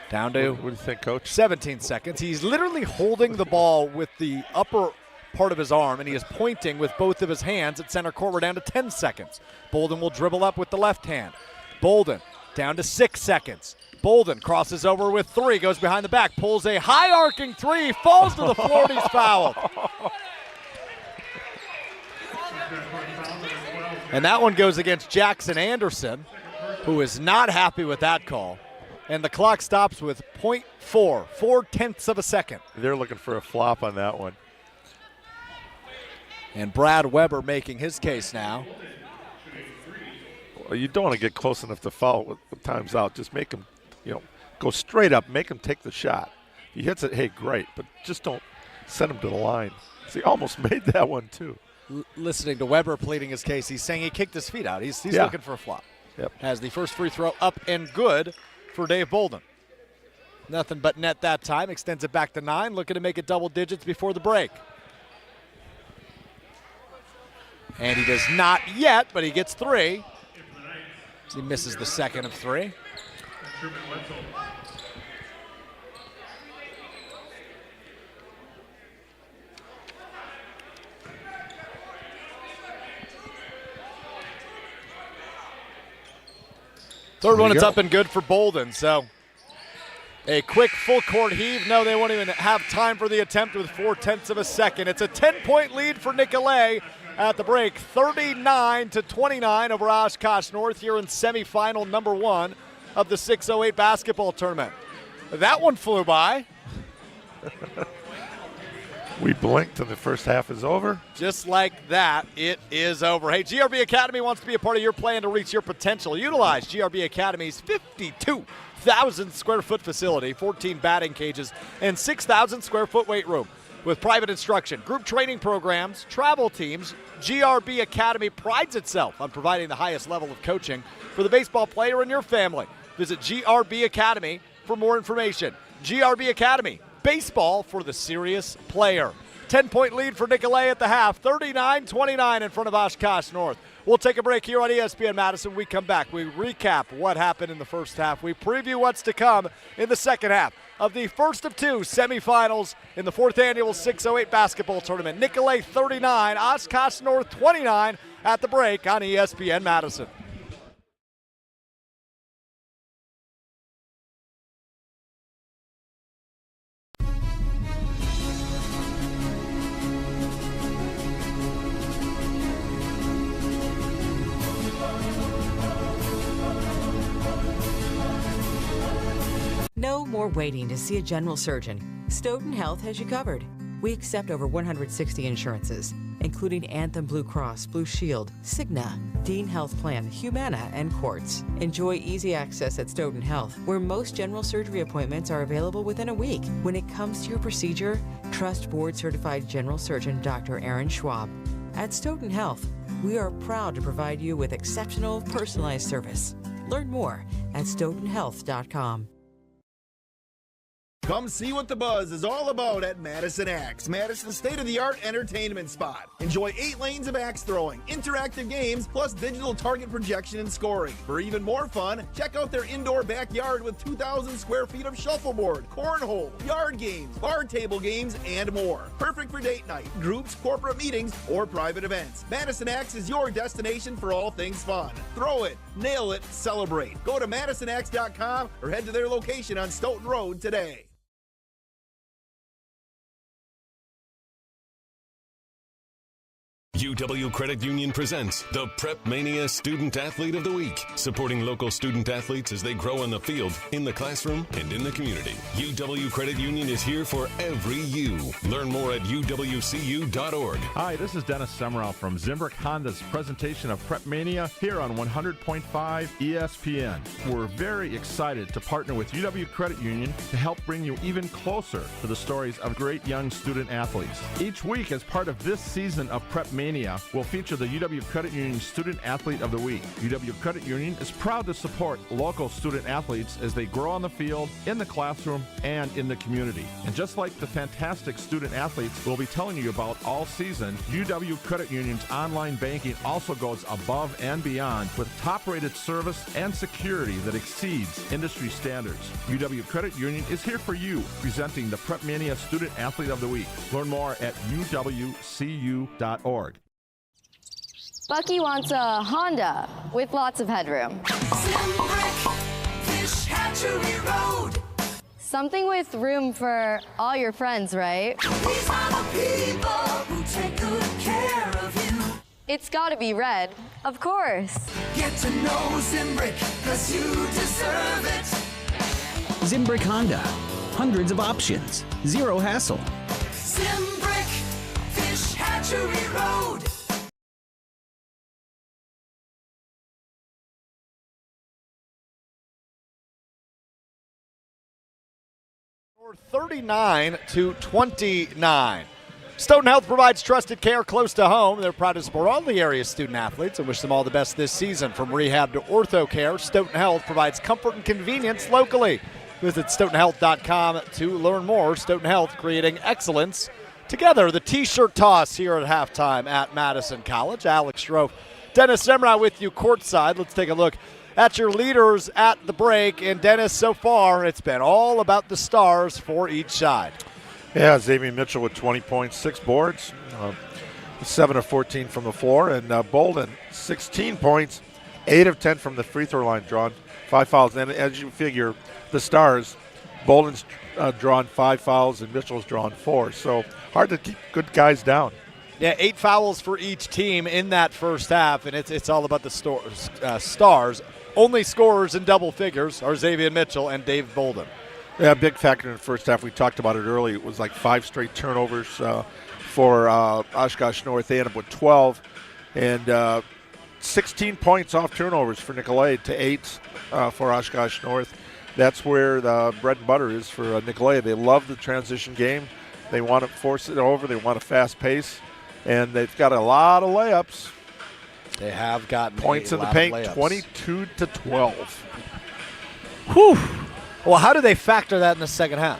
Down to What do you think, Coach? 17 seconds. He's literally holding the ball with the upper part of his arm, and he is pointing with both of his hands at center court. We're down to 10 seconds. Bolden will dribble up with the left hand. Bolden down to 6 seconds. Bolden crosses over with 3, goes behind the back, pulls a high arcing 3, falls to the floor, and he's fouled. And that one goes against Jackson Anderson, who is not happy with that call. And the clock stops with 0.4, 4/10 of a second. They're looking for a flop on that one. And Brad Weber making his case now. Well, you don't want to get close enough to foul with time's out. Just make him, go straight up. Make him take the shot. If he hits it, hey, great. But just don't send him to the line. So he almost made that one, too. Listening to Weber pleading his case, he's saying he kicked his feet out. He's Yeah. looking for a flop. Yep. Has the first free throw up and good for Dave Bolden. Nothing but net that time. Extends it back to 9. Looking to make it double digits before the break. And he does not yet, but he gets 3. He misses the second of 3. Third one, it's up and good for Bolden. So a quick full court heave. No, they won't even have time for the attempt with 4/10 of a second. It's a 10-point lead for Nicolet at the break. 39-29 over Oshkosh North here in semifinal number 1 of the 608 basketball tournament. That one flew by. We blinked and the first half is over. Just like that, it is over. Hey, GRB Academy wants to be a part of your plan to reach your potential. Utilize GRB Academy's 52,000 square foot facility, 14 batting cages, and 6,000 square foot weight room. With private instruction, group training programs, travel teams, GRB Academy prides itself on providing the highest level of coaching for the baseball player in your family. Visit GRB Academy for more information. GRB Academy. Baseball for the serious player. 10-point lead for Nicolet at the half, 39-29 in front of Oshkosh North. We'll take a break here on ESPN Madison. We come back. We recap what happened in the first half. We preview what's to come in the second half of the first of 2 semifinals in the 4th annual 608 basketball tournament. Nicolet 39, Oshkosh North 29 at the break on ESPN Madison. No more waiting to see a general surgeon. Stoughton Health has you covered. We accept over 160 insurances, including Anthem Blue Cross, Blue Shield, Cigna, Dean Health Plan, Humana, and Quartz. Enjoy easy access at Stoughton Health, where most general surgery appointments are available within a week. When it comes to your procedure, trust board-certified general surgeon Dr. Aaron Schwab. At Stoughton Health, we are proud to provide you with exceptional, personalized service. Learn more at stoughtonhealth.com. Come see what the buzz is all about at Madison Axe, Madison's state-of-the-art entertainment spot. Enjoy 8 lanes of axe throwing, interactive games, plus digital target projection and scoring. For even more fun, check out their indoor backyard with 2,000 square feet of shuffleboard, cornhole, yard games, bar table games, and more. Perfect for date night, groups, corporate meetings, or private events. Madison Axe is your destination for all things fun. Throw it, nail it, celebrate. Go to MadisonAxe.com or head to their location on Stoughton Road today. UW Credit Union presents the Prep Mania Student Athlete of the Week, supporting local student athletes as they grow on the field, in the classroom, and in the community. UW Credit Union is here for every you. Learn more at uwcu.org. Hi, this is Dennis Semrau from Zimbrick Honda's presentation of Prep Mania here on 100.5 ESPN. We're very excited to partner with UW Credit Union to help bring you even closer to the stories of great young student athletes. Each week, as part of this season of Prep Mania, will feature the UW Credit Union Student Athlete of the Week. UW Credit Union is proud to support local student athletes as they grow on the field, in the classroom, and in the community. And just like the fantastic student athletes we'll be telling you about all season, UW Credit Union's online banking also goes above and beyond with top-rated service and security that exceeds industry standards. UW Credit Union is here for you, presenting the Prep Mania Student Athlete of the Week. Learn more at uwcu.org. Bucky wants a Honda with lots of headroom. Fish Hatchery Road. Something with room for all your friends, right? These are the people who take good care of you. It's gotta be red, of course. Get to know Zimbrick, 'cause you deserve it. Zimbrick Honda. Hundreds of options. Zero hassle. Zimbrick Fish Hatchery Road. 39-29. Stoughton Health provides trusted care close to home. They're proud to support all the area's student athletes and wish them all the best this season. From rehab to ortho care, Stoughton Health provides comfort and convenience locally. Visit StoughtonHealth.com to learn more. Stoughton Health, creating excellence together. The T-shirt toss here at halftime at Madison College. Alex Strofe, Dennis Semrau with you courtside. Let's take a look at your leaders at the break. And Dennis, so far, it's been all about the stars for each side. Yeah, Xavier Mitchell with 20 points, 6 boards, 7 of 14 from the floor. And Bolden, 16 points, 8 of 10 from the free throw line, drawn 5 fouls. And as you figure, the stars, Bolden's drawn 5 fouls and Mitchell's drawn 4. So hard to keep good guys down. Yeah, 8 fouls for each team in that first half, and it's all about the stars. Only scorers in double figures are Xavier Mitchell and Dave Bolden. Yeah, big factor in the first half. We talked about it early. It was like 5 straight turnovers for Oshkosh North. They ended up with 12. And 16 points off turnovers for Nicolet to 8 for Oshkosh North. That's where the bread and butter is for Nicolet. They love the transition game. They want to force it over. They want a fast pace. And they've got a lot of layups. They have gotten points in the paint, 22-12. Whew. Well, how do they factor that in the second half?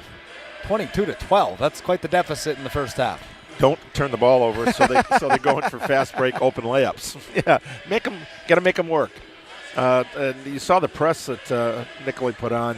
22-12. That's quite the deficit in the first half. Don't turn the ball over, so they go in for fast break, open layups. Yeah, got to make them work. And you saw the press that Nicolet put on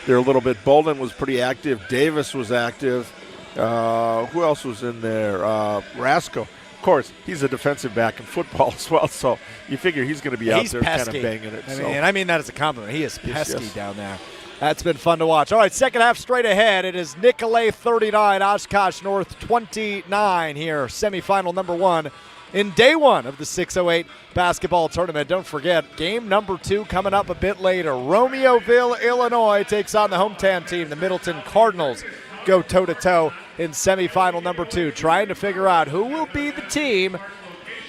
there a little bit. Bolden was pretty active. Davis was active. Who else was in there? Rasko. Of course, he's a defensive back in football as well, so you figure he's going to be out there kind of banging it. I mean that as a compliment. He is pesky down there. That's been fun to watch. All right, second half straight ahead. It is Nicolet 39, Oshkosh North 29 here, semifinal number 1 in day 1 of the 608 basketball tournament. Don't forget, game number 2 coming up a bit later. Romeoville, Illinois takes on the hometown team, the Middleton Cardinals. Go toe-to-toe in semifinal number 2, trying to figure out who will be the team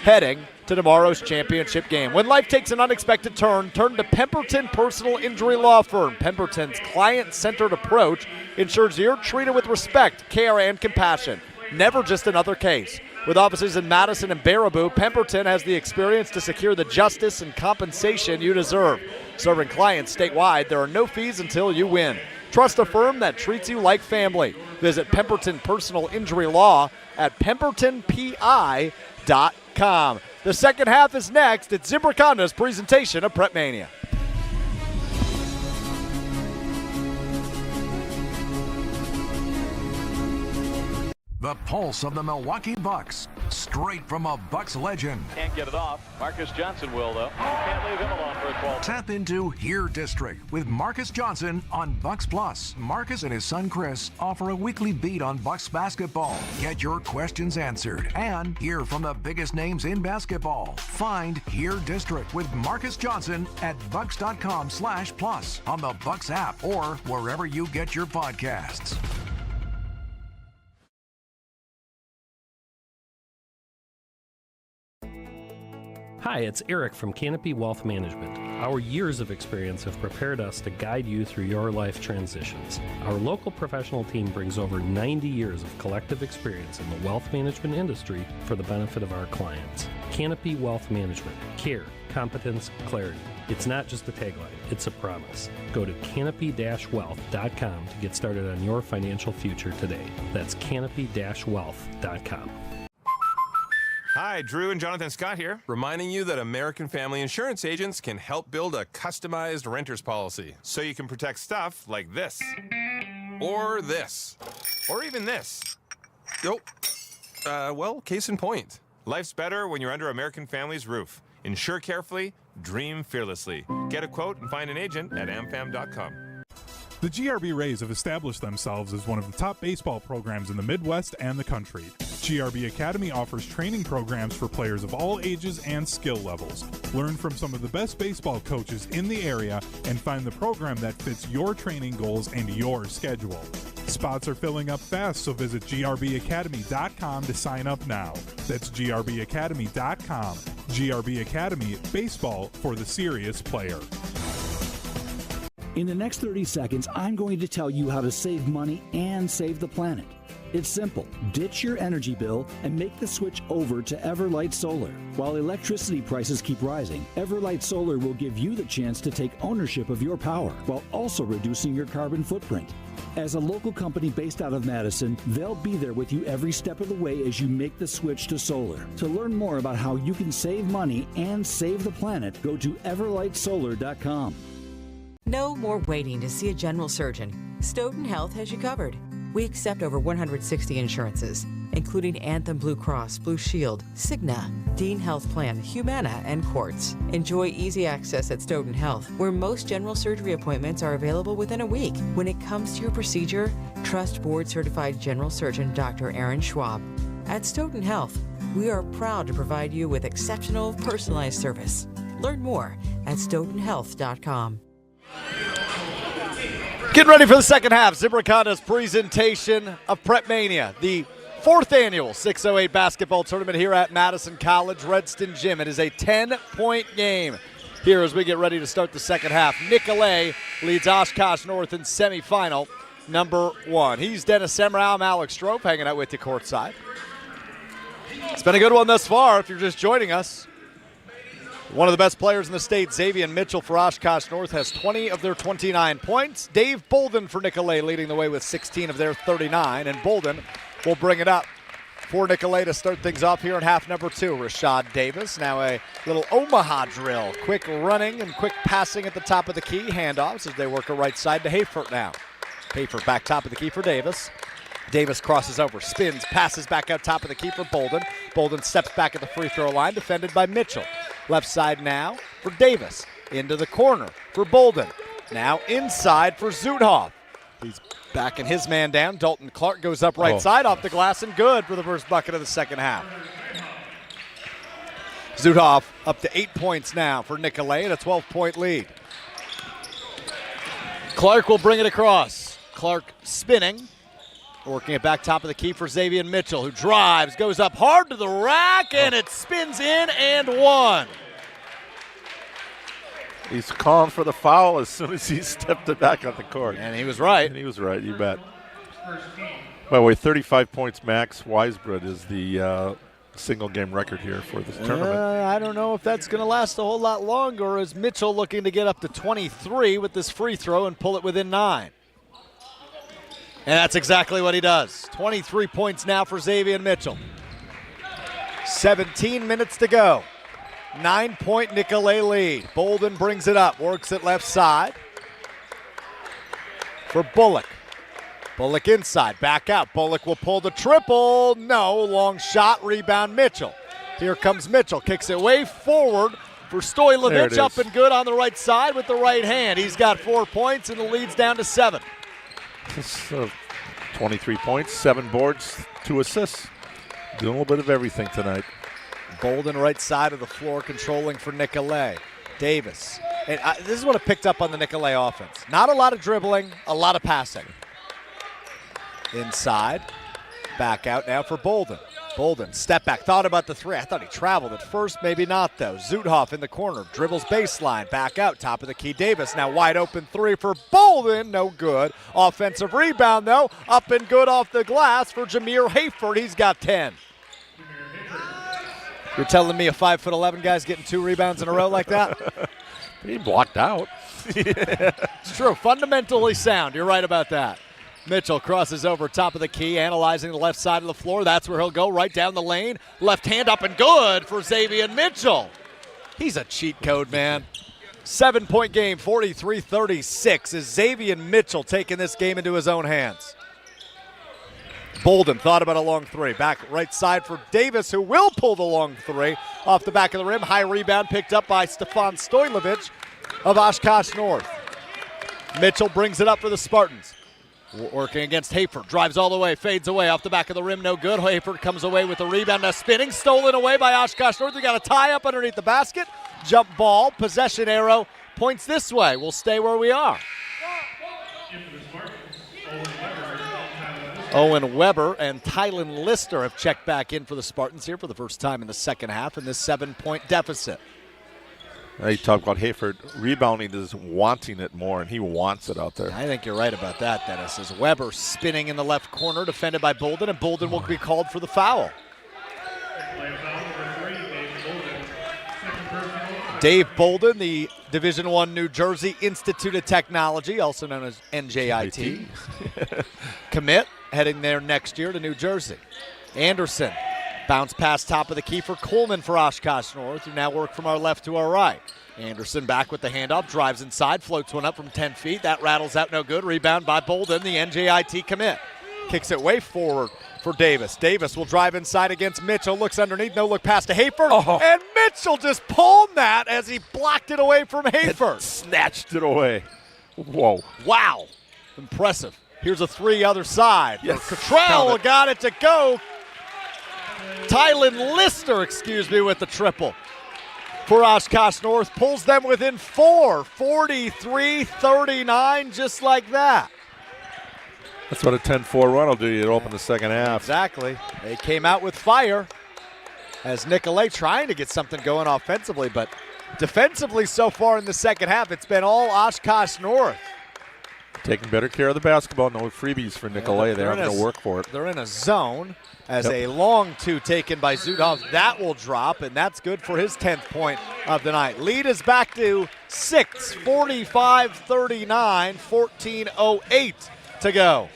heading to tomorrow's championship game. When life takes an unexpected turn to Pemberton Personal Injury Law Firm. Pemberton's client-centered approach ensures you're treated with respect, care, and compassion. Never just another case. With offices in Madison and Baraboo, Pemberton has the experience to secure the justice and compensation you deserve. Serving clients statewide, there are no fees until you win. Trust a firm that treats you like family. Visit Pemberton Personal Injury Law at PembertonPI.com. The second half is next. It's Zimbrick Honda's presentation of Prep Mania. The pulse of the Milwaukee Bucks, straight from a Bucks legend. Can't get it off. Marcus Johnson will, though. Can't leave him alone for a 12. Tap into Here District with Marcus Johnson on Bucks Plus. Marcus and his son Chris offer a weekly beat on Bucks basketball. Get your questions answered and hear from the biggest names in basketball. Find Here District with Marcus Johnson at bucks.com/plus on the Bucks app or wherever you get your podcasts. Hi, it's Eric from Canopy Wealth Management. Our years of experience have prepared us to guide you through your life transitions. Our local professional team brings over 90 years of collective experience in the wealth management industry for the benefit of our clients. Canopy Wealth Management. Care, competence, clarity. It's not just a tagline, it's a promise. Go to canopy-wealth.com to get started on your financial future today. That's canopy-wealth.com. Hi, Drew and Jonathan Scott here, reminding you that American Family Insurance agents can help build a customized renter's policy so you can protect stuff like this, or this, or even this. Oh, well, case in point. Life's better when you're under American Family's roof. Insure carefully, dream fearlessly. Get a quote and find an agent at amfam.com. The GRB Rays have established themselves as one of the top baseball programs in the Midwest and the country. GRB Academy offers training programs for players of all ages and skill levels. Learn from some of the best baseball coaches in the area and find the program that fits your training goals and your schedule. Spots are filling up fast, so visit grbacademy.com to sign up now. That's grbacademy.com. GRB Academy, baseball for the serious player. In the next 30 seconds, I'm going to tell you how to save money and save the planet. It's simple. Ditch your energy bill and make the switch over to Everlight Solar. While electricity prices keep rising, Everlight Solar will give you the chance to take ownership of your power while also reducing your carbon footprint. As a local company based out of Madison, they'll be there with you every step of the way as you make the switch to solar. To learn more about how you can save money and save the planet, go to everlightsolar.com. No more waiting to see a general surgeon. Stoughton Health has you covered. We accept over 160 insurances, including Anthem Blue Cross, Blue Shield, Cigna, Dean Health Plan, Humana, and Quartz. Enjoy easy access at Stoughton Health, where most general surgery appointments are available within a week. When it comes to your procedure, trust board-certified general surgeon Dr. Aaron Schwab. At Stoughton Health, we are proud to provide you with exceptional, personalized service. Learn more at stoughtonhealth.com. Getting ready for the second half. Zimbrick Honda's presentation of Prep Mania, the fourth annual 60Eight basketball tournament here at Madison College Redston Gym. It is a 10-point game here as we get ready to start the second half. Nicolet leads Oshkosh North in semifinal number 1. He's Dennis Semrau. I'm Alex Strope hanging out with you courtside. It's been a good one thus far if you're just joining us. One of the best players in the state, Xavier Mitchell for Oshkosh North, has 20 of their 29 points. Dave Bolden for Nicolet leading the way with 16 of their 39. And Bolden will bring it up for Nicolet to start things off here in half number 2. Rashad Davis, now a little Omaha drill. Quick running and quick passing at the top of the key. Handoffs as they work a right side to Hayford now. Hayford back top of the key for Davis. Davis crosses over, spins, passes back out top of the key for Bolden. Bolden steps back at the free throw line, defended by Mitchell. Left side now for Davis. Into the corner for Bolden. Now inside for Zuthoff. He's backing his man down. Dalton Clark goes up right side off the glass and good for the first bucket of the second half. Zuthoff up to 8 points now for Nicolet and a 12-point lead. Clark will bring it across. Clark spinning. Working it back top of the key for Xavier Mitchell, who drives, goes up hard to the rack, and it spins in and one. He's calling for the foul as soon as he stepped it back on the court. And he was right. And he was right, you bet. By the way, 35 points max. Weisbrod is the single game record here for this tournament. I don't know if that's going to last a whole lot longer, as Mitchell looking to get up to 23 with this free throw and pull it within 9. And that's exactly what he does. 23 points now for Xavier Mitchell. 17 minutes to go. 9-point Nicolet lead. Bolden brings it up, works it left side for Bullock. Bullock inside, back out. Bullock will pull the triple. No, long shot, rebound Mitchell. Here comes Mitchell, kicks it way forward for Stojlovic, up and good on the right side with the right hand. He's got 4 points and the lead's down to 7. 23 points, 7 boards, 2 assists. Doing a little bit of everything tonight. Bolden right side of the floor controlling for Nicolet. Davis. And this is what I picked up on the Nicolet offense. Not a lot of dribbling, a lot of passing. Inside. Back out now for Bolden. Bolden, step back, thought about the 3. I thought he traveled at first, maybe not though. Zuthoff in the corner, dribbles baseline, back out, top of the key. Davis now wide open 3 for Bolden, no good. Offensive rebound though, up and good off the glass for Jameer Hayford, he's got 10. You're telling me a 5'11" guy's getting 2 rebounds in a row like that? He blocked out. It's true, fundamentally sound, you're right about that. Mitchell crosses over top of the key, analyzing the left side of the floor. That's where he'll go, right down the lane. Left hand up and good for Xavier Mitchell. He's a cheat code, man. 7-point game, 43-36. Is Xavier Mitchell taking this game into his own hands? Bolden thought about a long 3. Back right side for Davis, who will pull the long 3 off the back of the rim. High rebound picked up by Stefan Stojlovic of Oshkosh North. Mitchell brings it up for the Spartans. Working against Hayford, drives all the way, fades away off the back of the rim, no good. Hayford comes away with the rebound, now spinning, stolen away by Oshkosh North. We got a tie up underneath the basket. Jump ball, possession arrow, points this way. We'll stay where we are. Owen Weber and Tylen Lister have checked back in for the Spartans here for the first time in the second half in this 7-point deficit. You talk about Hayford rebounding is wanting it more, and he wants it out there. I think you're right about that, Dennis. As Weber spinning in the left corner, defended by Bolden, and Bolden will be called for the foul. Dave Bolden, the Division I New Jersey Institute of Technology, also known as NJIT. Commit, heading there next year to New Jersey. Anderson. Bounce pass top of the key for Coleman for Oshkosh North, who now work from our left to our right. Anderson back with the handoff, drives inside, floats one up from 10 feet. That rattles out no good. Rebound by Bolden, the NJIT commit. Kicks it way forward for Davis. Davis will drive inside against Mitchell, looks underneath, no look pass to Hayford. And Mitchell just pulled that as he blocked it away from Hayford. Snatched it away. Whoa. Wow. Impressive. Here's a 3 other side. Yes. Cottrell got it to go. Tylen Lister, with the triple for Oshkosh North. Pulls them within 4, 43-39, just like that. That's what a 10-4 run will do you to open the second half. Exactly. They came out with fire as Nicolet trying to get something going offensively, but defensively so far in the second half, it's been all Oshkosh North. Taking better care of the basketball. No freebies for Nicolet. They're going to work for it. They're in a zone as a long 2 taken by Zuthoff. That will drop, and that's good for his 10th point of the night. Lead is back to 6, 45-39, 14:08 to go.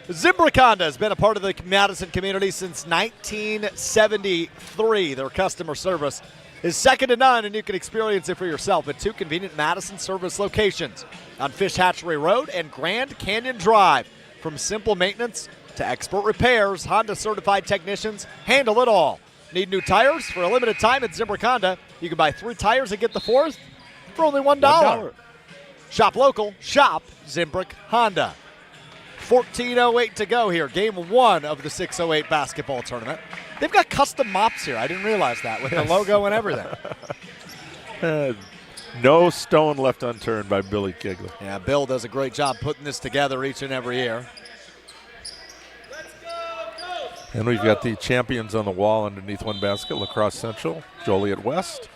Zimbrick Honda has been a part of the Madison community since 1973. Their customer service is second to none, and you can experience it for yourself at 2 convenient Madison service locations on Fish Hatchery Road and Grand Canyon Drive. From simple maintenance to expert repairs, Honda certified technicians handle it all. Need new tires? For a limited time at Zimbrick Honda, you can buy 3 tires and get the 4th for only $1. Shop local, shop Zimbrick Honda. 14:08 to go here. Game 1 of the 608 basketball tournament. They've got custom mops here. I didn't realize that with the logo and everything. No stone left unturned by Billy Kigley. Yeah, Bill does a great job putting this together each and every year. And we've got the champions on the wall underneath one basket, La Crosse Central, Joliet West,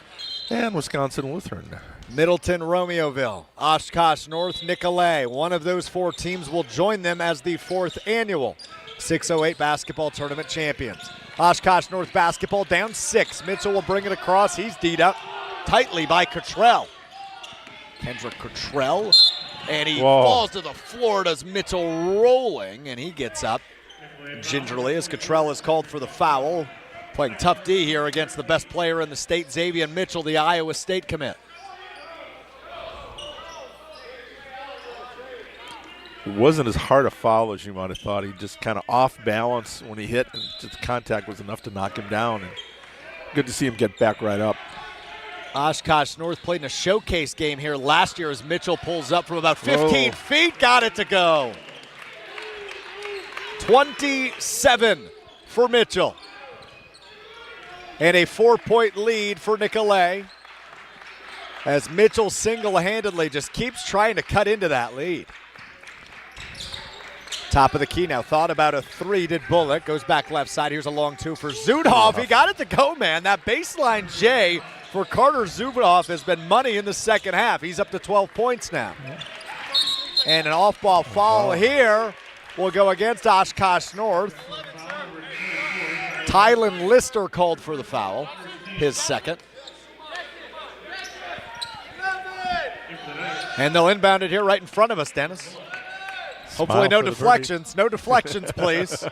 and Wisconsin Lutheran. Middleton, Romeoville, Oshkosh North, Nicolet. One of those 4 teams will join them as the 4th annual 608 basketball tournament champions. Oshkosh North basketball down 6. Mitchell will bring it across. He's D'd up tightly by Cottrell. Kendrick Cottrell And he falls to the floor, does Mitchell rolling, and he gets up gingerly as Cottrell is called for the foul. Playing tough D here against the best player in the state, Xavier Mitchell, the Iowa State commit. It wasn't as hard a foul as you might have thought. He just kind of off balance when he hit, and just contact was enough to knock him down. And good to see him get back right up. Oshkosh North played in a showcase game here last year as Mitchell pulls up from about 15 feet. Got it to go. 27 for Mitchell. And a 4-point lead for Nicolet as Mitchell single-handedly just keeps trying to cut into that lead. Top of the key now. Thought about a three, did Bullock. Goes back left side. Here's a long two for Zudhoff. He got it to go, man. That baseline J for Carter Zudhoff has been money in the second half. He's up to 12 points now. And an off-ball foul here will go against Oshkosh North. Tylen Lister called for the foul, his second. And they'll inbound it here right in front of us, Dennis. Hopefully no deflections. No deflections, please.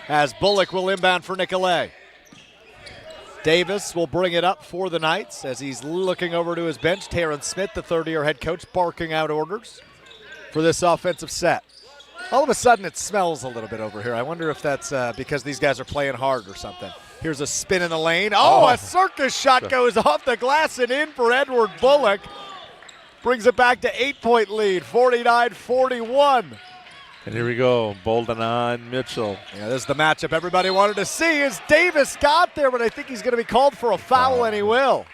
As Bullock will inbound for Nicolet. Davis will bring it up for the Knights as he's looking over to his bench. Terrence Smith, the third-year head coach, barking out orders for this offensive set. All of a sudden it smells a little bit over here. I wonder if that's because these guys are playing hard or something. Here's a spin in the lane. A circus shot goes off the glass and in for Edward Bullock. Brings it back to 8-point lead, 49-41. And here we go, Bolden on Mitchell. Yeah, this is the matchup everybody wanted to see as Davis got there, but I think he's going to be called for a foul, and he will.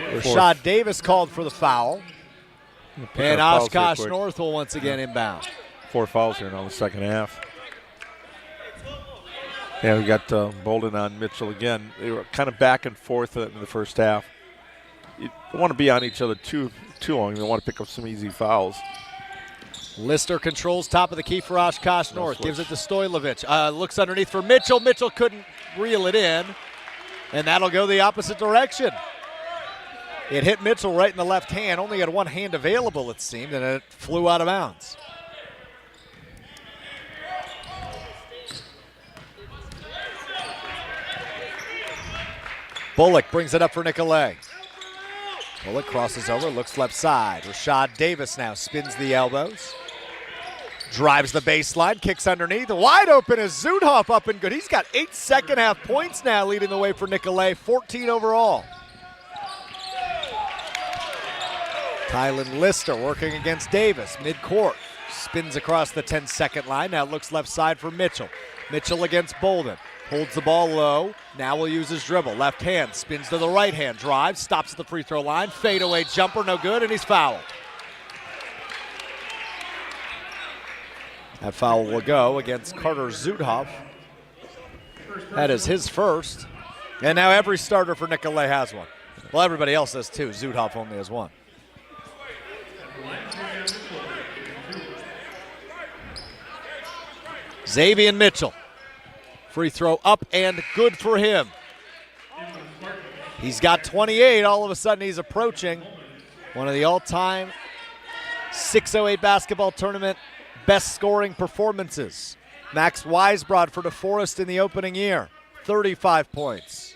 Rashad Davis called for the foul. And Oshkosh North will once again inbound. 4 fouls here now in the second half. Yeah, we got Bolden on Mitchell again. They were kind of back and forth in the first half. You don't want to be on each other too long. You want to pick up some easy fouls. Lister controls top of the key for Oshkosh North. Gives it to Stojlovic. Looks underneath for Mitchell. Mitchell couldn't reel it in. And that'll go the opposite direction. It hit Mitchell right in the left hand. Only had one hand available, it seemed, and it flew out of bounds. Bullock brings it up for Nicolet. Bullock crosses over, looks left side. Rashad Davis now spins the elbows. Drives the baseline, kicks underneath. Wide open is Zudhoff up and good. He's got 8 second half points now leading the way for Nicolet, 14 overall. Tylen Lister working against Davis, midcourt. Spins across the 10-second line, now looks left side for Mitchell. Mitchell against Bolden. Holds the ball low, now will use his dribble. Left hand, spins to the right hand, drives, stops at the free throw line. Fadeaway jumper, no good, and he's fouled. That foul will go against Carter Zudhoff. That is his first. And now every starter for Nicolet has one. Well, everybody else has two. Zudhoff only has one. Xavier Mitchell. Free throw up and good for him. He's got 28. All of a sudden he's approaching one of the all-time 608 basketball tournament best scoring performances. Max Weisbrod for DeForest in the opening year. 35 points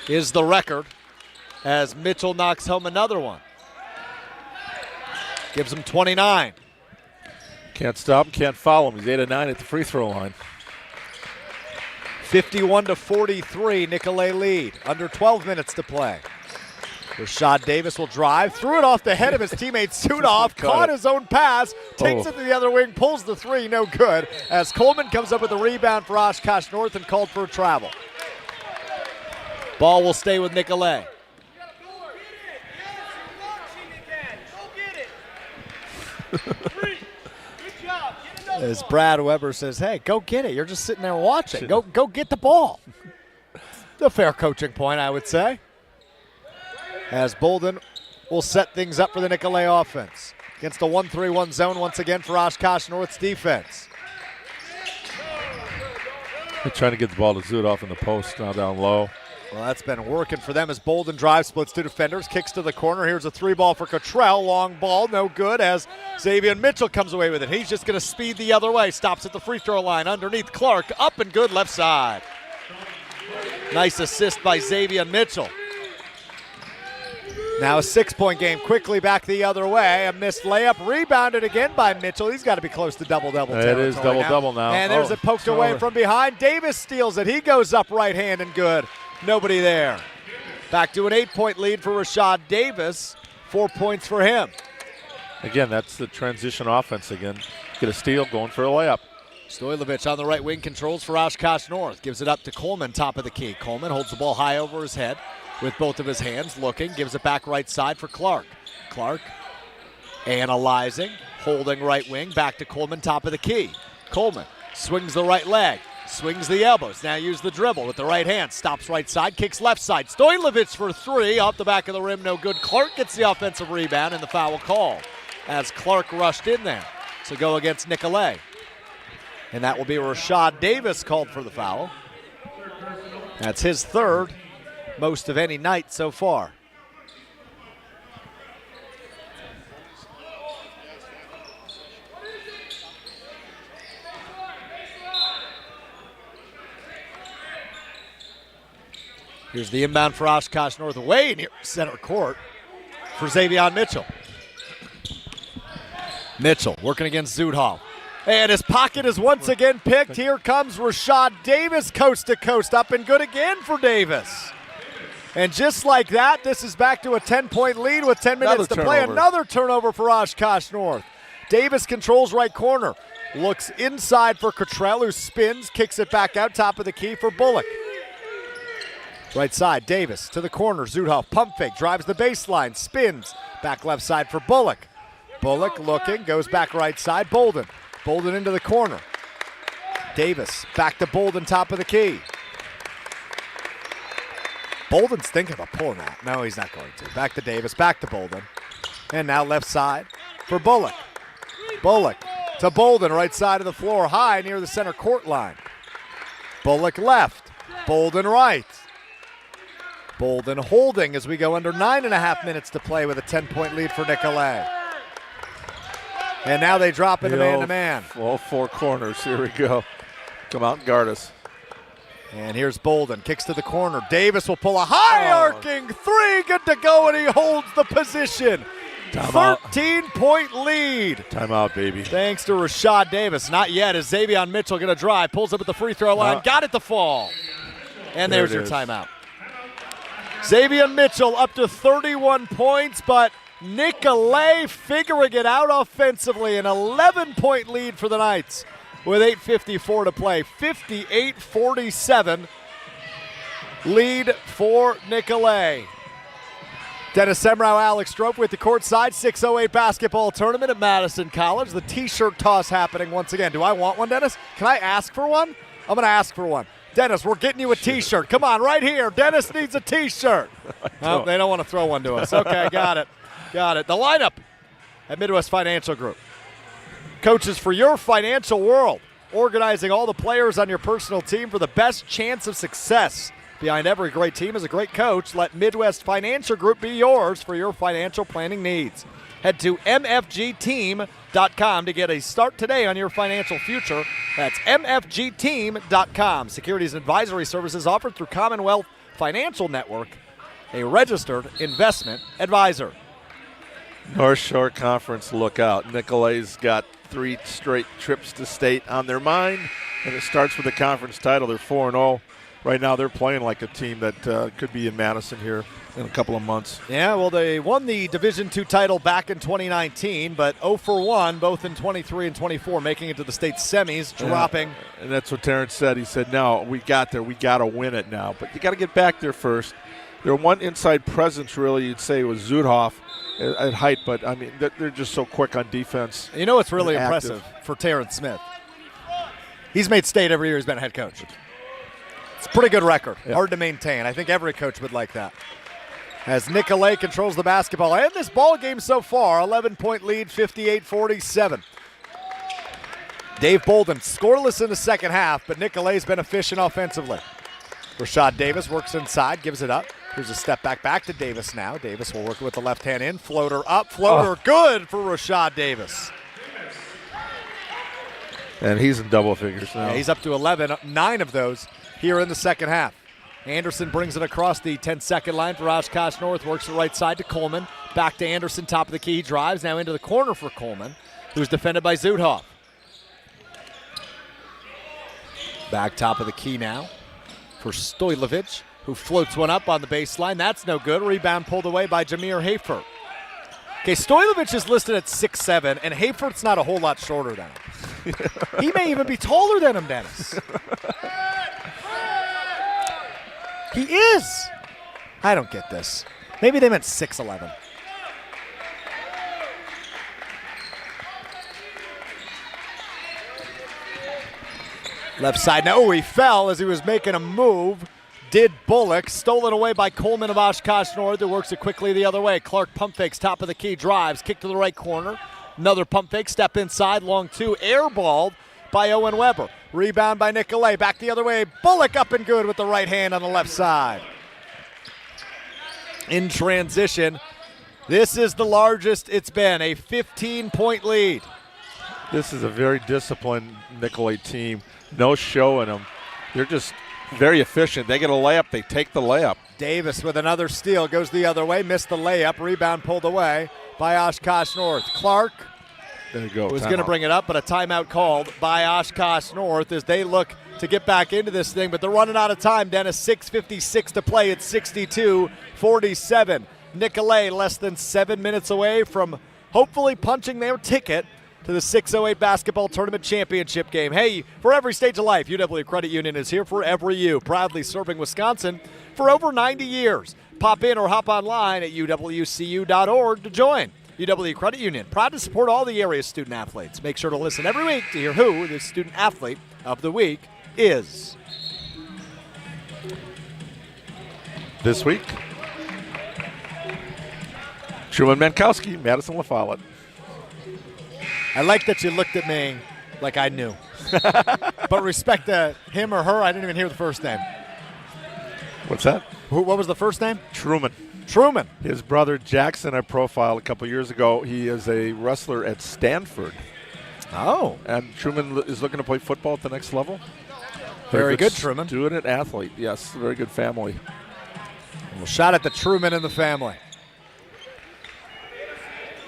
is the record as Mitchell knocks home another one. Gives him 29. Can't stop him, can't foul him. He's 8 of 9 at the free throw line. 51-43, Nicolet lead. Under 12 minutes to play. Rashad Davis will drive, threw it off the head of his teammate Zudhoff, caught his own pass, takes it to the other wing, pulls the three, no good, as Coleman comes up with a rebound for Oshkosh North and called for a travel. Ball will stay with Nicolet. As Brad Weber says, hey, go get it. You're just sitting there watching. Go get the ball. The fair coaching point, I would say. As Bolden will set things up for the Nicolet offense. Against a 1-3-1 zone once again for Oshkosh North's defense. They're trying to get the ball to Zudhoff in the post, now down low. Well, that's been working for them as Bolden drives, splits two defenders, kicks to the corner. Here's a 3-ball for Cottrell. Long ball, no good as Xavier Mitchell comes away with it. He's just going to speed the other way. Stops at the free throw line underneath Clark. Up and good left side. Nice assist by Xavier Mitchell. Now a 6-point game, quickly back the other way. A missed layup, rebounded again by Mitchell. He's got to be close to double-double territory. It is double-double now. And there's it poked away from behind. Davis steals it. He goes up right hand and good. Nobody there. Back to an 8-point lead for Rashad Davis. 4 points for him. Again, that's the transition offense again. Get a steal, going for a layup. Stoilovich on the right wing controls for Oshkosh North. Gives it up to Coleman, top of the key. Coleman holds the ball high over his head with both of his hands, looking. Gives it back right side for Clark. Clark analyzing, holding right wing. Back to Coleman, top of the key. Coleman swings the right leg. Swings the elbows, now use the dribble with the right hand, stops right side, kicks left side. Stoilovich for 3, off the back of the rim, no good. Clark gets the offensive rebound and the foul call as Clark rushed in there to go against Nicolet. And that will be Rashad Davis called for the foul. That's his 3rd, most of any night so far. Here's the inbound for Oshkosh North, away near center court for Xavier Mitchell. Mitchell working against Zudhoff. And his pocket is once again picked. Here comes Rashad Davis, coast to coast, up and good again for Davis. And just like that, this is back to a 10-point lead with 10 minutes to play. Another turnover for Oshkosh North. Davis controls right corner. Looks inside for Cottrell, who spins, kicks it back out, top of the key for Bullock. Right side, Davis to the corner. Zudhoff pump fake, drives the baseline, spins. Back left side for Bullock. Bullock looking, goes back right side. Bolden. Bolden into the corner. Davis back to Bolden, top of the key. Bolden's thinking about pulling that. No, he's not going to. Back to Davis, back to Bolden. And now left side for Bullock. Bullock to Bolden, right side of the floor, high near the center court line. Bullock left, Bolden right. Bolden holding as we go under 9.5 minutes to play with a 10-point lead for Nicolet. And now they drop into man-to-man. All 4 corners, here we go. Come out and guard us. And here's Bolden, kicks to the corner. Davis will pull a high arcing 3, good to go, and he holds the position. 13-point lead. Timeout, baby. Thanks to Rashad Davis. Not yet, as Xavier Mitchell going to drive, pulls up at the free throw line, got it to fall. And there's your timeout. Xavier Mitchell up to 31 points, but Nicolet figuring it out offensively. An 11-point lead for the Knights with 8:54 to play. 58-47 lead for Nicolet. Dennis Semrau, Alex Strope with the courtside 608 basketball tournament at Madison College. The t-shirt toss happening once again. Do I want one, Dennis? Can I ask for one? I'm going to ask for one. Dennis, we're getting you a t-shirt. Come on, right here. Dennis needs a t-shirt. Oh, they don't want to throw one to us. Okay, got it. Got it. The lineup at Midwest Financial Group. Coaches for your financial world, organizing all the players on your personal team for the best chance of success. Behind every great team is a great coach. Let Midwest Financial Group be yours for your financial planning needs. Head to mfgteam.com to get a start today on your financial future. That's mfgteam.com. Securities and advisory services offered through Commonwealth Financial Network, a registered investment advisor. North Shore Conference, look out. Nicolet's got 3 straight trips to state on their mind, and it starts with the conference title. They're 4-0. Right now they're playing like a team that could be in Madison here in a couple of months. Yeah, well, they won the Division II title back in 2019, but 0-1 both in 23 and 24, making it to the state semis, dropping. And that's what Terrence said. He said, no, we got there. We got to win it now. But you got to get back there first. Their one inside presence, really, you'd say, was Zudhoff at height, but, I mean, they're just so quick on defense. You know what's really impressive for Terrence Smith? He's made state every year he's been a head coach. It's a pretty good record. Yep. Hard to maintain. I think every coach would like that. As Nicolet controls the basketball. And this ball game so far, 11-point lead, 58-47. Dave Bolden scoreless in the second half, but Nicolet's been efficient offensively. Rashad Davis works inside, gives it up. Here's a step back to Davis now. Davis will work with the left hand in. Floater up, floater good for Rashad Davis. And he's in double figures now. Yeah, he's up to 11, 9 of those here in the second half. Anderson brings it across the 10-second line for Oshkosh North. Works the right side to Coleman. Back to Anderson, top of the key. He drives now into the corner for Coleman, who's defended by Zuthoff. Back top of the key now for Stojlovic, who floats one up on the baseline. That's no good. Rebound pulled away by Jameer Hayford. Okay, Stojlovic is listed at 6'7", and Hayford's not a whole lot shorter than him. He may even be taller than him, Dennis. He is. I don't get this. Maybe they meant 6'11". Left side. No, he fell as he was making a move. Did Bullock. Stolen away by Coleman of Oshkosh North, who works it quickly the other way. Clark pump fakes, top of the key, drives. Kick to the right corner. Another pump fake, step inside, long two. Airballed by Owen Weber. Rebound by Nicolet. Back the other way. Bullock up and good with the right hand on the left side. In transition, this is the largest it's been, a 15-point lead. This is a very disciplined Nicolet team. No show in them. They're just very efficient. They get a layup, they take the layup. Davis with another steal, goes the other way, missed the layup. Rebound pulled away by Oshkosh North. Clark there you go. was going to bring it up, but a timeout called by Oshkosh North as they look to get back into this thing, but they're running out of time, Dennis. 6:56 to play. It's 62-47. Nicolet less than 7 minutes away from hopefully punching their ticket to the 608 Basketball Tournament Championship game. Hey, for every stage of life, UW Credit Union is here for every you, proudly serving Wisconsin for over 90 years. Pop in or hop online at uwcu.org to join. UW Credit Union, proud to support all the area's student athletes. Make sure to listen every week to hear who the student athlete of the week is. This week, Truman Mankowski, Madison LaFollette. I like that you looked at me like I knew. But respect to him or her, I didn't even hear the first name. What's that? What was the first name? Truman. Truman. His brother Jackson I profiled a couple years ago. He is a wrestler at Stanford. Oh. And Truman is looking to play football at the next level. Very good, Truman. Student athlete, yes. Very good family. Well, shout out to Truman and the family.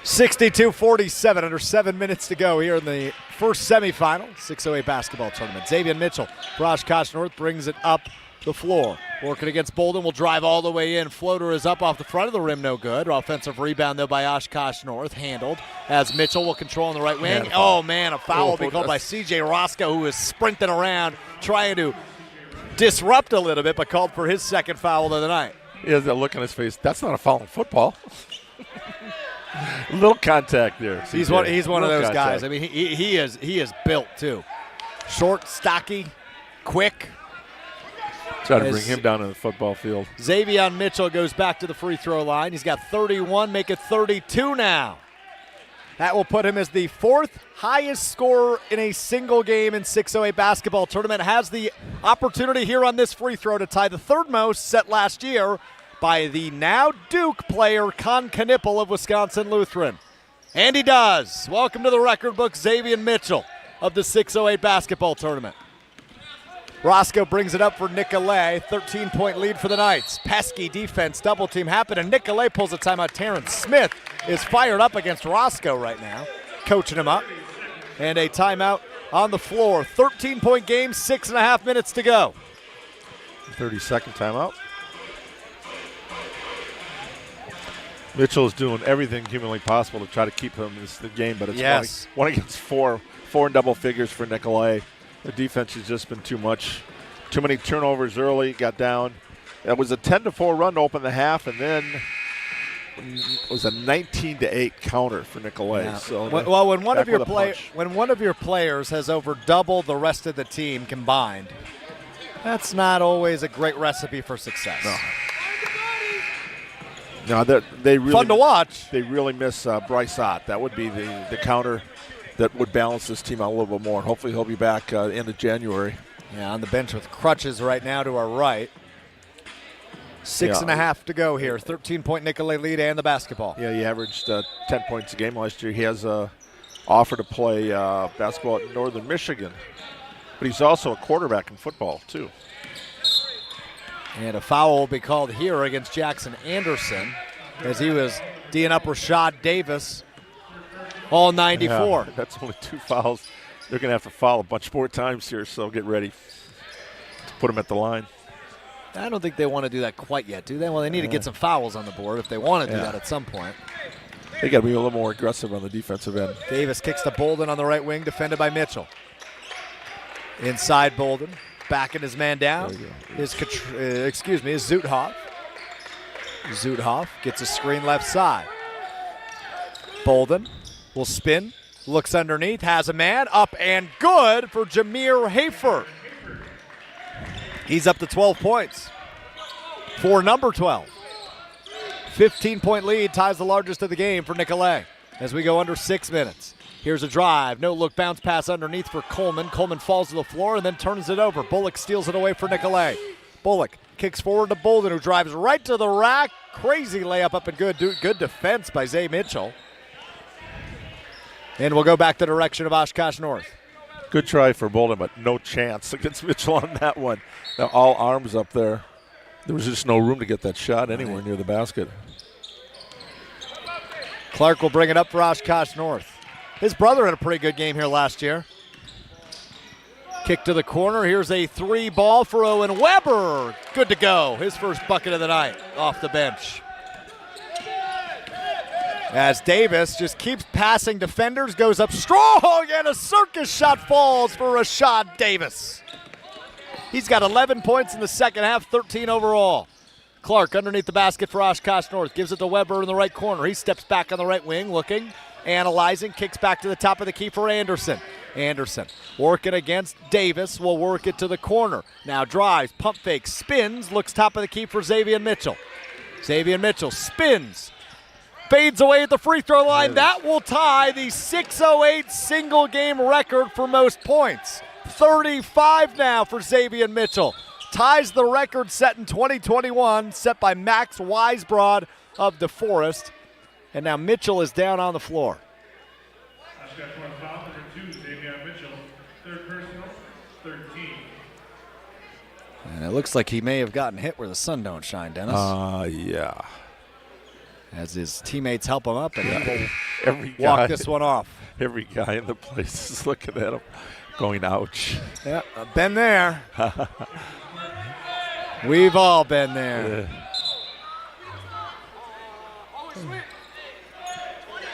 62-47, under 7 minutes to go here in the first semifinal, 608 basketball tournament. Xavier Mitchell for Oshkosh North brings it up the floor. Working against Bolden, will drive all the way in. Floater is up off the front of the rim, no good. Offensive rebound, though, by Oshkosh North, handled as Mitchell will control on the right wing. Oh, man, a foul will be called by C.J. Roscoe, who is sprinting around, trying to disrupt a little bit, but called for his second foul of the night. He has that look on his face. That's not a foul in football. Little contact there. He's one of those guys. I mean, he is built, too. Short, stocky, quick. Try to bring him down in the football field. Xavier Mitchell goes back to the free throw line. He's got 31, make it 32 now. That will put him as the fourth highest scorer in a single game in 608 basketball tournament. Has the opportunity here on this free throw to tie the third most set last year by the now Duke player Con Knippel of Wisconsin Lutheran. And he does. Welcome to the record book, Xavier Mitchell of the 608 basketball tournament. Roscoe brings it up for Nicolet. 13-point lead for the Knights. Pesky defense, double team happen, and Nicolet pulls a timeout. Terrence Smith is fired up against Roscoe right now, coaching him up. And a timeout on the floor. 13-point game, 6.5 minutes to go. 30-second timeout. Mitchell is doing everything humanly possible to try to keep him in the game, but it's one against four in double figures for Nicolet. The defense has just been too much. Too many turnovers early, got down. It was a 10-4 run to open the half, and then it was a 19-8 counter for Nicolet. Yeah. So well, when one of your players has over double the rest of the team combined, that's not always a great recipe for success. No, they really fun to watch. They really miss Bryce Ott. That would be the counter that would balance this team out a little bit more. Hopefully he'll be back end of January. Yeah, on the bench with crutches right now to our right. 6.5 to go here. 13-point Nicolet lead and the basketball. Yeah, he averaged 10 points a game last year. He has a offer to play basketball at Northern Michigan, but he's also a quarterback in football too. And a foul will be called here against Jackson Anderson as he was D'ing up Rashad Davis, all 94. Yeah, that's only 2 fouls. They're going to have to foul a bunch more times here, so get ready to put him at the line. I don't think they want to do that quite yet, do they? Well, they need to get some fouls on the board if they want to do that at some point. They got to be a little more aggressive on the defensive end. Davis kicks to Bolden on the right wing, defended by Mitchell. Inside Bolden, backing his man down. Is Zuthoff. Zuthoff gets a screen left side. Bolden will spin, looks underneath, has a man, up and good for Jameer Hafer. He's up to 12 points for number 12. 15-point lead ties the largest of the game for Nicolet as we go under 6 minutes. Here's a drive. No look bounce pass underneath for Coleman. Coleman falls to the floor and then turns it over. Bullock steals it away for Nicolet. Bullock kicks forward to Bolden, who drives right to the rack. Crazy layup up and good. Good defense by Zay Mitchell. And we'll go back the direction of Oshkosh North. Good try for Bolden, but no chance against Mitchell on that one. Now all arms up there. There was just no room to get that shot anywhere near the basket. Clark will bring it up for Oshkosh North. His brother had a pretty good game here last year. Kick to the corner. Here's a 3 ball for Owen Weber. Good to go. His first bucket of the night off the bench. As Davis just keeps passing defenders, goes up strong, and a circus shot falls for Rashad Davis. He's got 11 points in the second half, 13 overall. Clark underneath the basket for Oshkosh North, gives it to Weber in the right corner. He steps back on the right wing, looking, analyzing, kicks back to the top of the key for Anderson. Anderson working against Davis, will work it to the corner. Now drives, pump fake, spins, looks top of the key for Xavier Mitchell. Xavier Mitchell spins, fades away at the free throw line. That will tie the 608 single game record for most points. 35 now for Xavier Mitchell. Ties the record set in 2021, set by Max Weisbrod of DeForest. And now Mitchell is down on the floor. Foul number 2, Xavier Mitchell, third personal, 13. And it looks like he may have gotten hit where the sun don't shine, Dennis. Yeah. As his teammates help him up, and he will walk this one off. Every guy in the place is looking at him, going, ouch. Yeah, I've been there. We've all been there.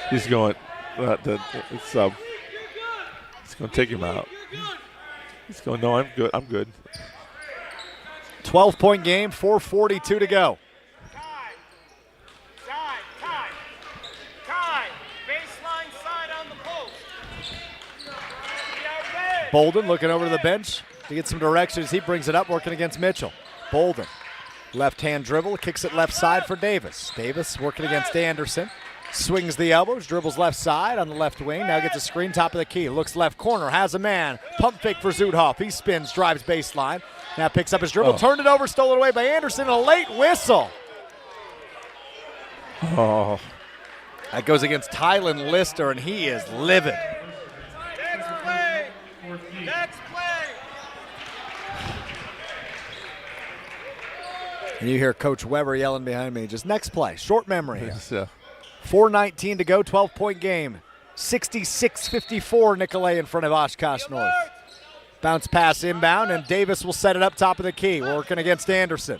He's going, it's going to take him out. He's going, no, I'm good. I'm good. 12-point game, 4:42 to go. Bolden looking over to the bench to get some directions. He brings it up, working against Mitchell. Bolden, left-hand dribble, kicks it left side for Davis. Davis working against Anderson. Swings the elbows, dribbles left side on the left wing. Now gets a screen, top of the key. Looks left corner, has a man. Pump fake for Zuthoff. He spins, drives baseline. Now picks up his dribble, turned it over, stolen away by Anderson. A late whistle. Oh. That goes against Tylen Lister, and he is livid. Next play. And you hear Coach Weber yelling behind me, just next play. Short memory here. Yes, yeah. 4:19 to go, 12-point game. 66-54 Nicolet in front of Oshkosh North. Bounce pass inbound, and Davis will set it up top of the key, working against Anderson.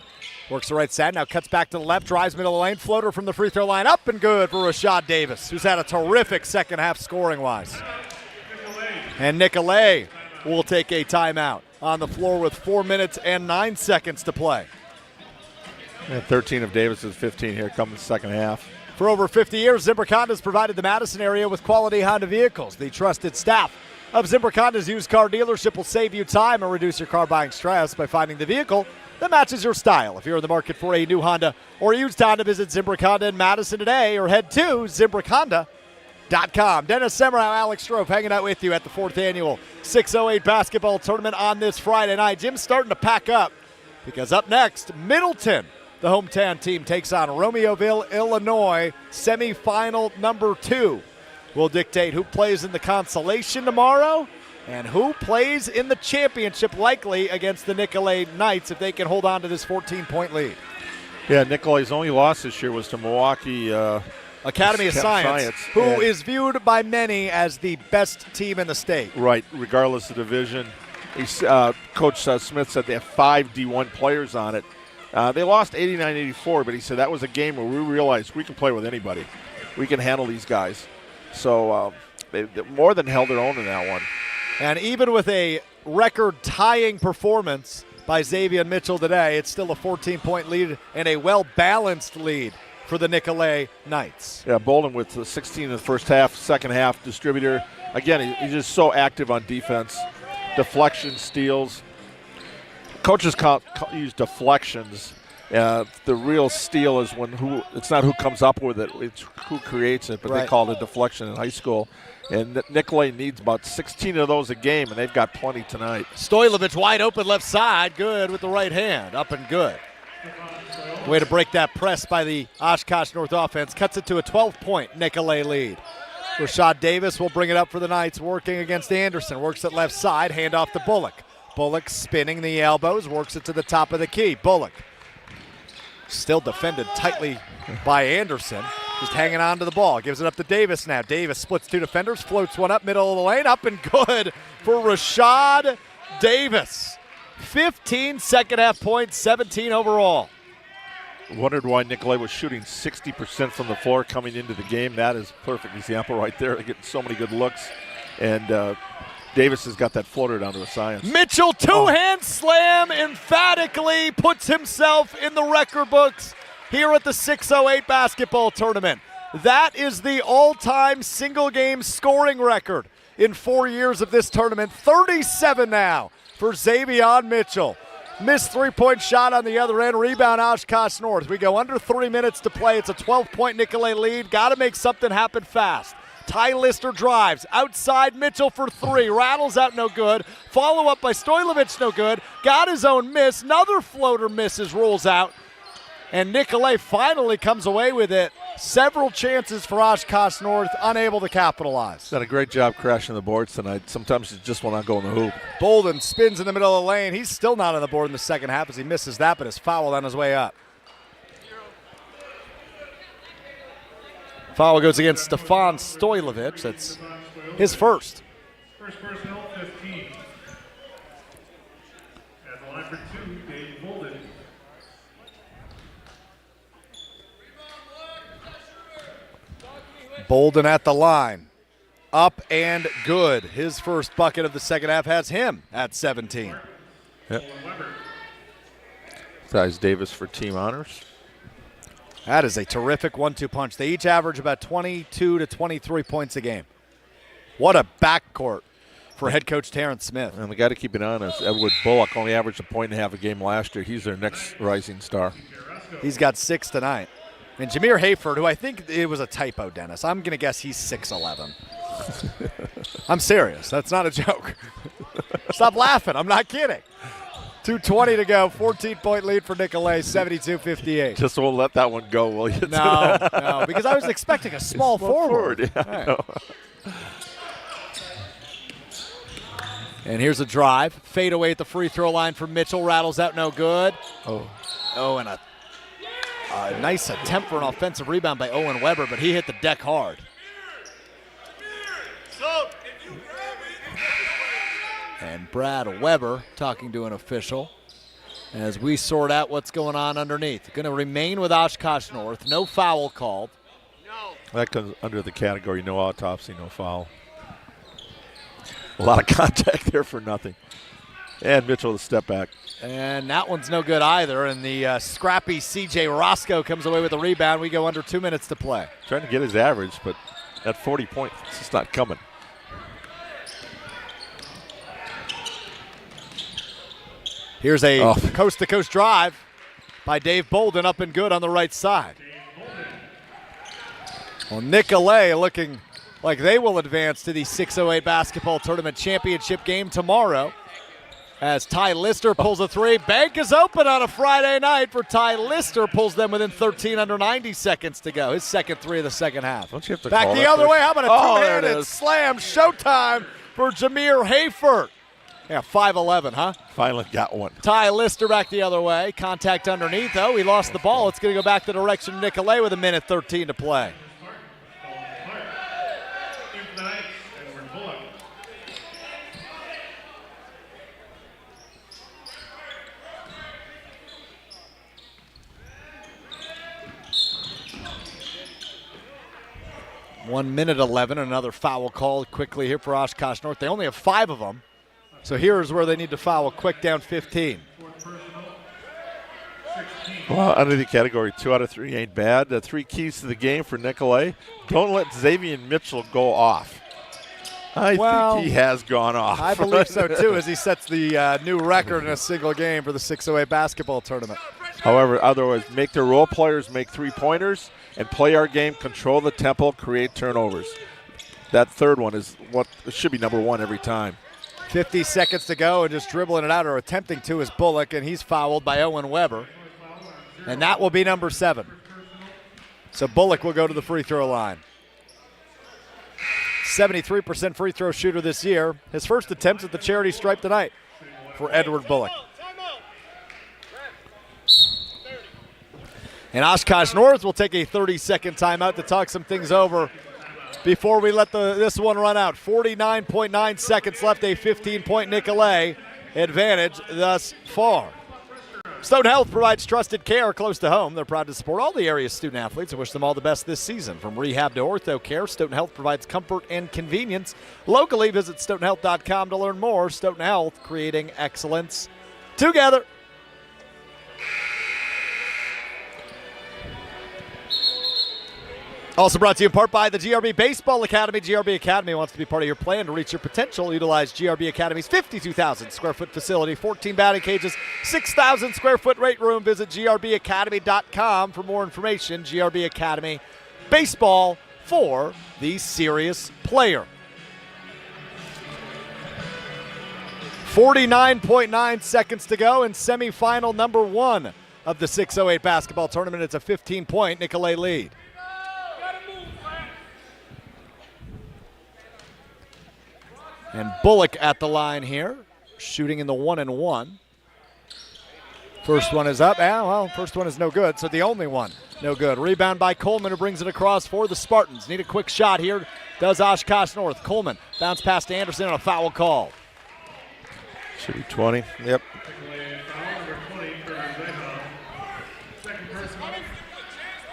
Works the right side, now cuts back to the left, drives middle of the lane, floater from the free throw line, up and good for Rashad Davis, who's had a terrific second half scoring-wise. And Nicolet will take a timeout on the floor with 4 minutes and 9 seconds to play. And 13 of Davis's 15 here come the second half. For over 50 years, Zimbrick Honda has provided the Madison area with quality Honda vehicles. The trusted staff of Zimbrick Honda's used car dealership will save you time and reduce your car buying stress by finding the vehicle that matches your style. If you're in the market for a new Honda or used Honda, visit Zimbrick Honda in Madison today or head to ZimbrickHonda.com. Dennis Semrau, Alex Strofe hanging out with you at the 4th annual 608 basketball tournament on this Friday night. Jim's starting to pack up because up next, Middleton the hometown team takes on Romeoville, Illinois, semifinal number 2. We'll dictate who plays in the consolation tomorrow and who plays in the championship, likely against the Nicolet Knights if they can hold on to this 14-point lead. Yeah, Nicolet's only loss this year was to Milwaukee Academy of Science, who is viewed by many as the best team in the state. Right, regardless of division. Coach Smith said they have 5 D1 players on it. They lost 89-84, but he said that was a game where we realized we can play with anybody. We can handle these guys. So they more than held their own in that one. And even with a record-tying performance by Xavier Mitchell today, it's still a 14-point lead and a well-balanced lead for the Nicolet Knights. Yeah, Bolden with the 16 in the first half, second half distributor. Again, he's just so active on defense. Deflection, steals. Coaches use deflections. The real steal is it's not who comes up with it, it's who creates it, but They call it a deflection in high school. And Nicolet needs about 16 of those a game, and they've got plenty tonight. Stojlovic wide open left side, good with the right hand, up and good. Way to break that press by the Oshkosh North offense. Cuts it to a 12-point Nicolet lead. Rashad Davis will bring it up for the Knights, working against Anderson. Works it left side, hand off to Bullock. Bullock spinning the elbows, works it to the top of the key. Bullock still defended tightly by Anderson. Just hanging on to the ball. Gives it up to Davis now. Davis splits 2 defenders, floats one up middle of the lane. Up and good for Rashad Davis. 15 second half points, 17 overall. Wondered why Nicolet was shooting 60% from the floor coming into the game. That is a perfect example right there. They're getting so many good looks. And Davis has got that floater down to a science. Mitchell, two-hand slam, emphatically puts himself in the record books here at the 608 basketball tournament. That is the all-time single-game scoring record in 4 years of this tournament. 37 now for Xavier Mitchell. Missed three-point shot on the other end. Rebound Oshkosh North. We go under 3 minutes to play. It's a 12-point Nicolet lead. Got to make something happen fast. Ty Lister drives. Outside Mitchell for 3. Rattles out, no good. Follow up by Stojlovic, no good. Got his own miss. Another floater misses, rolls out. And Nicolet finally comes away with it. Several chances for Oshkosh North, unable to capitalize. Done a great job crashing the boards tonight. Sometimes it just will not go in the hoop. Bolden spins in the middle of the lane. He's still not on the board in the second half as he misses that, but is fouled on his way up. Foul goes against Stefan Stojlovic. That's his first. First personnel, 15. At the line for 2, Dave Bolden. Bolden at the line. Up and good. His first bucket of the second half has him at 17. Yep. Ties Davis for team honors. That is a terrific 1-2 punch. They each average about 22 to 23 points a game. What a backcourt for head coach Terrence Smith. And we got to keep it on is Edward Bullock only averaged 1.5 points a game last year. He's their next rising star. He's got 6 tonight. And Jameer Hayford, who I think it was a typo, Dennis. I'm going to guess he's 6'11". I'm serious. That's not a joke. Stop laughing. I'm not kidding. 2:20 to go. 14-point lead for Nicolet, 72-58. Just won't let that one go, will you? No, because I was expecting a small forward. Yeah, right. And here's a drive. Fade away at the free throw line for Mitchell. Rattles out, no good. Oh, and a nice attempt for an offensive rebound by Owen Weber, but he hit the deck hard. And Brad Weber talking to an official as we sort out what's going on underneath. Going to remain with Oshkosh North. No foul called. That comes under the category no autopsy, no foul. A lot of contact there for nothing. And Mitchell the step back. And that one's no good either. And the scrappy C.J. Roscoe comes away with the rebound. We go under 2 minutes to play. Trying to get his average, but at 40 points, it's just not coming. Here's a coast-to-coast drive by Dave Bolden, up and good on the right side. Well, Nicolet looking like they will advance to the 608 basketball tournament championship game tomorrow. as Ty Lister pulls a three. Bank is open on a Friday night for Ty Lister. Pulls them within 13 under 90 seconds to go. His second three of the second half. Don't you have to back call the that other first? way? How about a there it two-handed is. slam? Showtime for Jameer Hayford. Yeah, 5'11", huh? Finally got one. Ty Lister back the other way. Contact underneath, though. He lost the ball. It's going to go back the direction of Nicolet with 1:13 to play. One minute 11, another foul call quickly here for Oshkosh North. They only have 5 of them. So here's where they need to foul quick, down 15. Well, under the category 2 out of 3 ain't bad. The 3 keys to the game for Nicolet. Don't let Xavier Mitchell go off. I think he has gone off. I believe so, too, as he sets the new record in a single game for the 608 basketball tournament. However, otherwise, make their role players make 3-pointers and play our game, control the tempo, create turnovers. That third one is what should be number 1 every time. 50 seconds to go, and just dribbling it out or attempting to is Bullock, and he's fouled by Owen Weber. And that will be number 7. So Bullock will go to the free throw line. 73% free throw shooter this year. His first attempts at the charity stripe tonight for Edward Bullock. And Oshkosh North will take a 30-second timeout to talk some things over before we let this one run out. 49.9 seconds left, a 15-point Nicolet advantage thus far. Stoughton Health provides trusted care close to home. They're proud to support all the area's student athletes and wish them all the best this season. From rehab to ortho care, Stoughton Health provides comfort and convenience. Locally, visit stoughtonhealth.com to learn more. Stoughton Health, creating excellence together. Also brought to you in part by the GRB Baseball Academy. GRB Academy wants to be part of your plan to reach your potential. Utilize GRB Academy's 52,000 square foot facility, 14 batting cages, 6,000 square foot weight room. Visit grbacademy.com for more information. GRB Academy, baseball for the serious player. 49.9 seconds to go in semifinal number 1 of the 608 basketball tournament. It's a 15-point Nicolet lead. And Bullock at the line here, shooting in the 1-and-1. First one is up. First one is no good, so the only one no good. Rebound by Coleman, who brings it across for the Spartans. Need a quick shot here, does Oshkosh North. Coleman bounce pass to Anderson on a foul call. Should be 20, yep.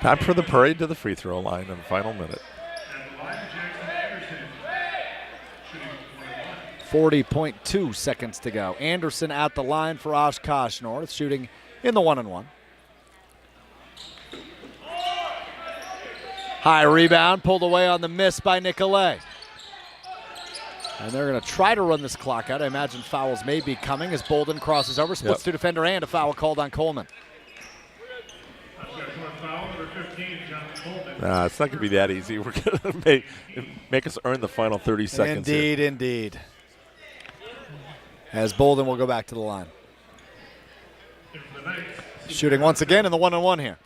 Time for the parade to the free throw line in the final minute. 40.2 seconds to go. Anderson at the line for Oshkosh North, shooting in the 1-and-1. High rebound, pulled away on the miss by Nicolet. And they're going to try to run this clock out. I imagine fouls may be coming as Bolden crosses over, splits to defender, and a foul called on Coleman. It's not going to be that easy. We're going to make us earn the final 30 seconds. Indeed. As Bolden will go back to the line. Shooting once again in the 1-and-1 here.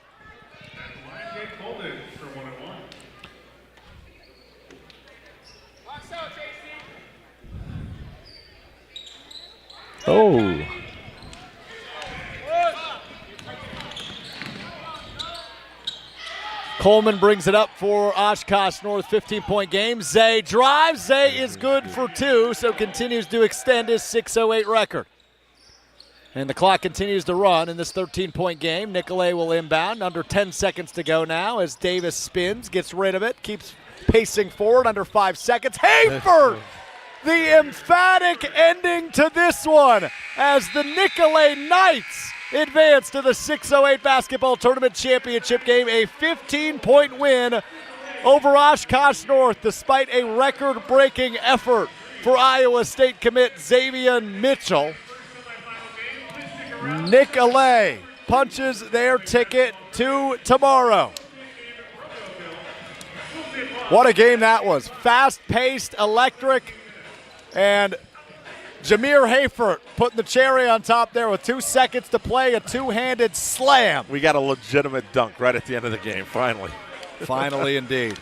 Oh. Coleman brings it up for Oshkosh North, 15-point game. Zay drives. Zay is good for 2, so continues to extend his 608 record. And the clock continues to run in this 13-point game. Nicolet will inbound. Under 10 seconds to go now as Davis spins, gets rid of it, keeps pacing forward under 5 seconds. Hayford! The emphatic ending to this one as the Nicolet Knights advance to the 608 basketball tournament championship game. A 15-point win over Oshkosh North despite a record-breaking effort for Iowa State commit Xavier Mitchell. Nicolet punches their ticket to tomorrow. What a game that was. Fast-paced, electric, and Jameer Hayford putting the cherry on top there with 2 seconds to play, a two-handed slam. We got a legitimate dunk right at the end of the game, finally. Finally, indeed.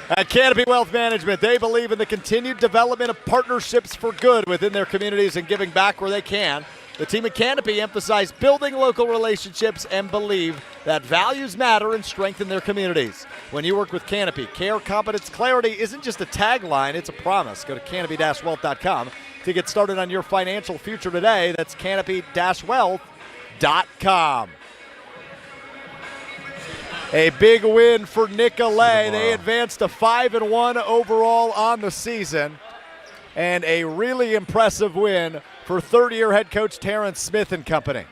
At Canopy Wealth Management, they believe in the continued development of partnerships for good within their communities and giving back where they can. The team at Canopy emphasize building local relationships and believe that values matter and strengthen their communities. When you work with Canopy, care, competence, clarity isn't just a tagline, it's a promise. Go to canopy-wealth.com to get started on your financial future today. That's canopy-wealth.com. A big win for Nicolet. They advanced to 5-1 overall on the season. And a really impressive win for third-year head coach Terrence Smith and company,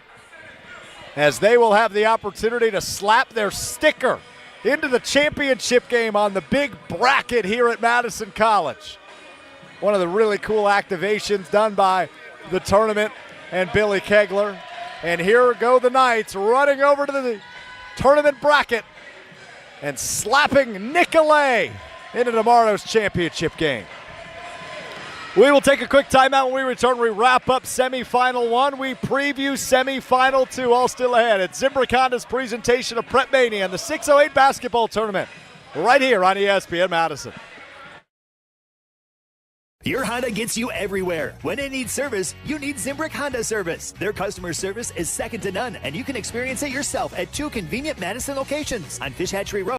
as they will have the opportunity to slap their sticker into the championship game on the big bracket here at Madison College. One of the really cool activations done by the tournament and Billy Kegler. And here go the Knights running over to the tournament bracket and slapping Nicolet into tomorrow's championship game. We will take a quick timeout. When we return, we wrap up semifinal 1. We preview semifinal 2, all still ahead at Zimbrick Honda's presentation of Prep Mania and the 608 basketball tournament right here on ESPN Madison. Your Honda gets you everywhere. When it needs service, you need Zimbrick Honda service. Their customer service is second to none, and you can experience it yourself at 2 convenient Madison locations on Fish Hatchery Road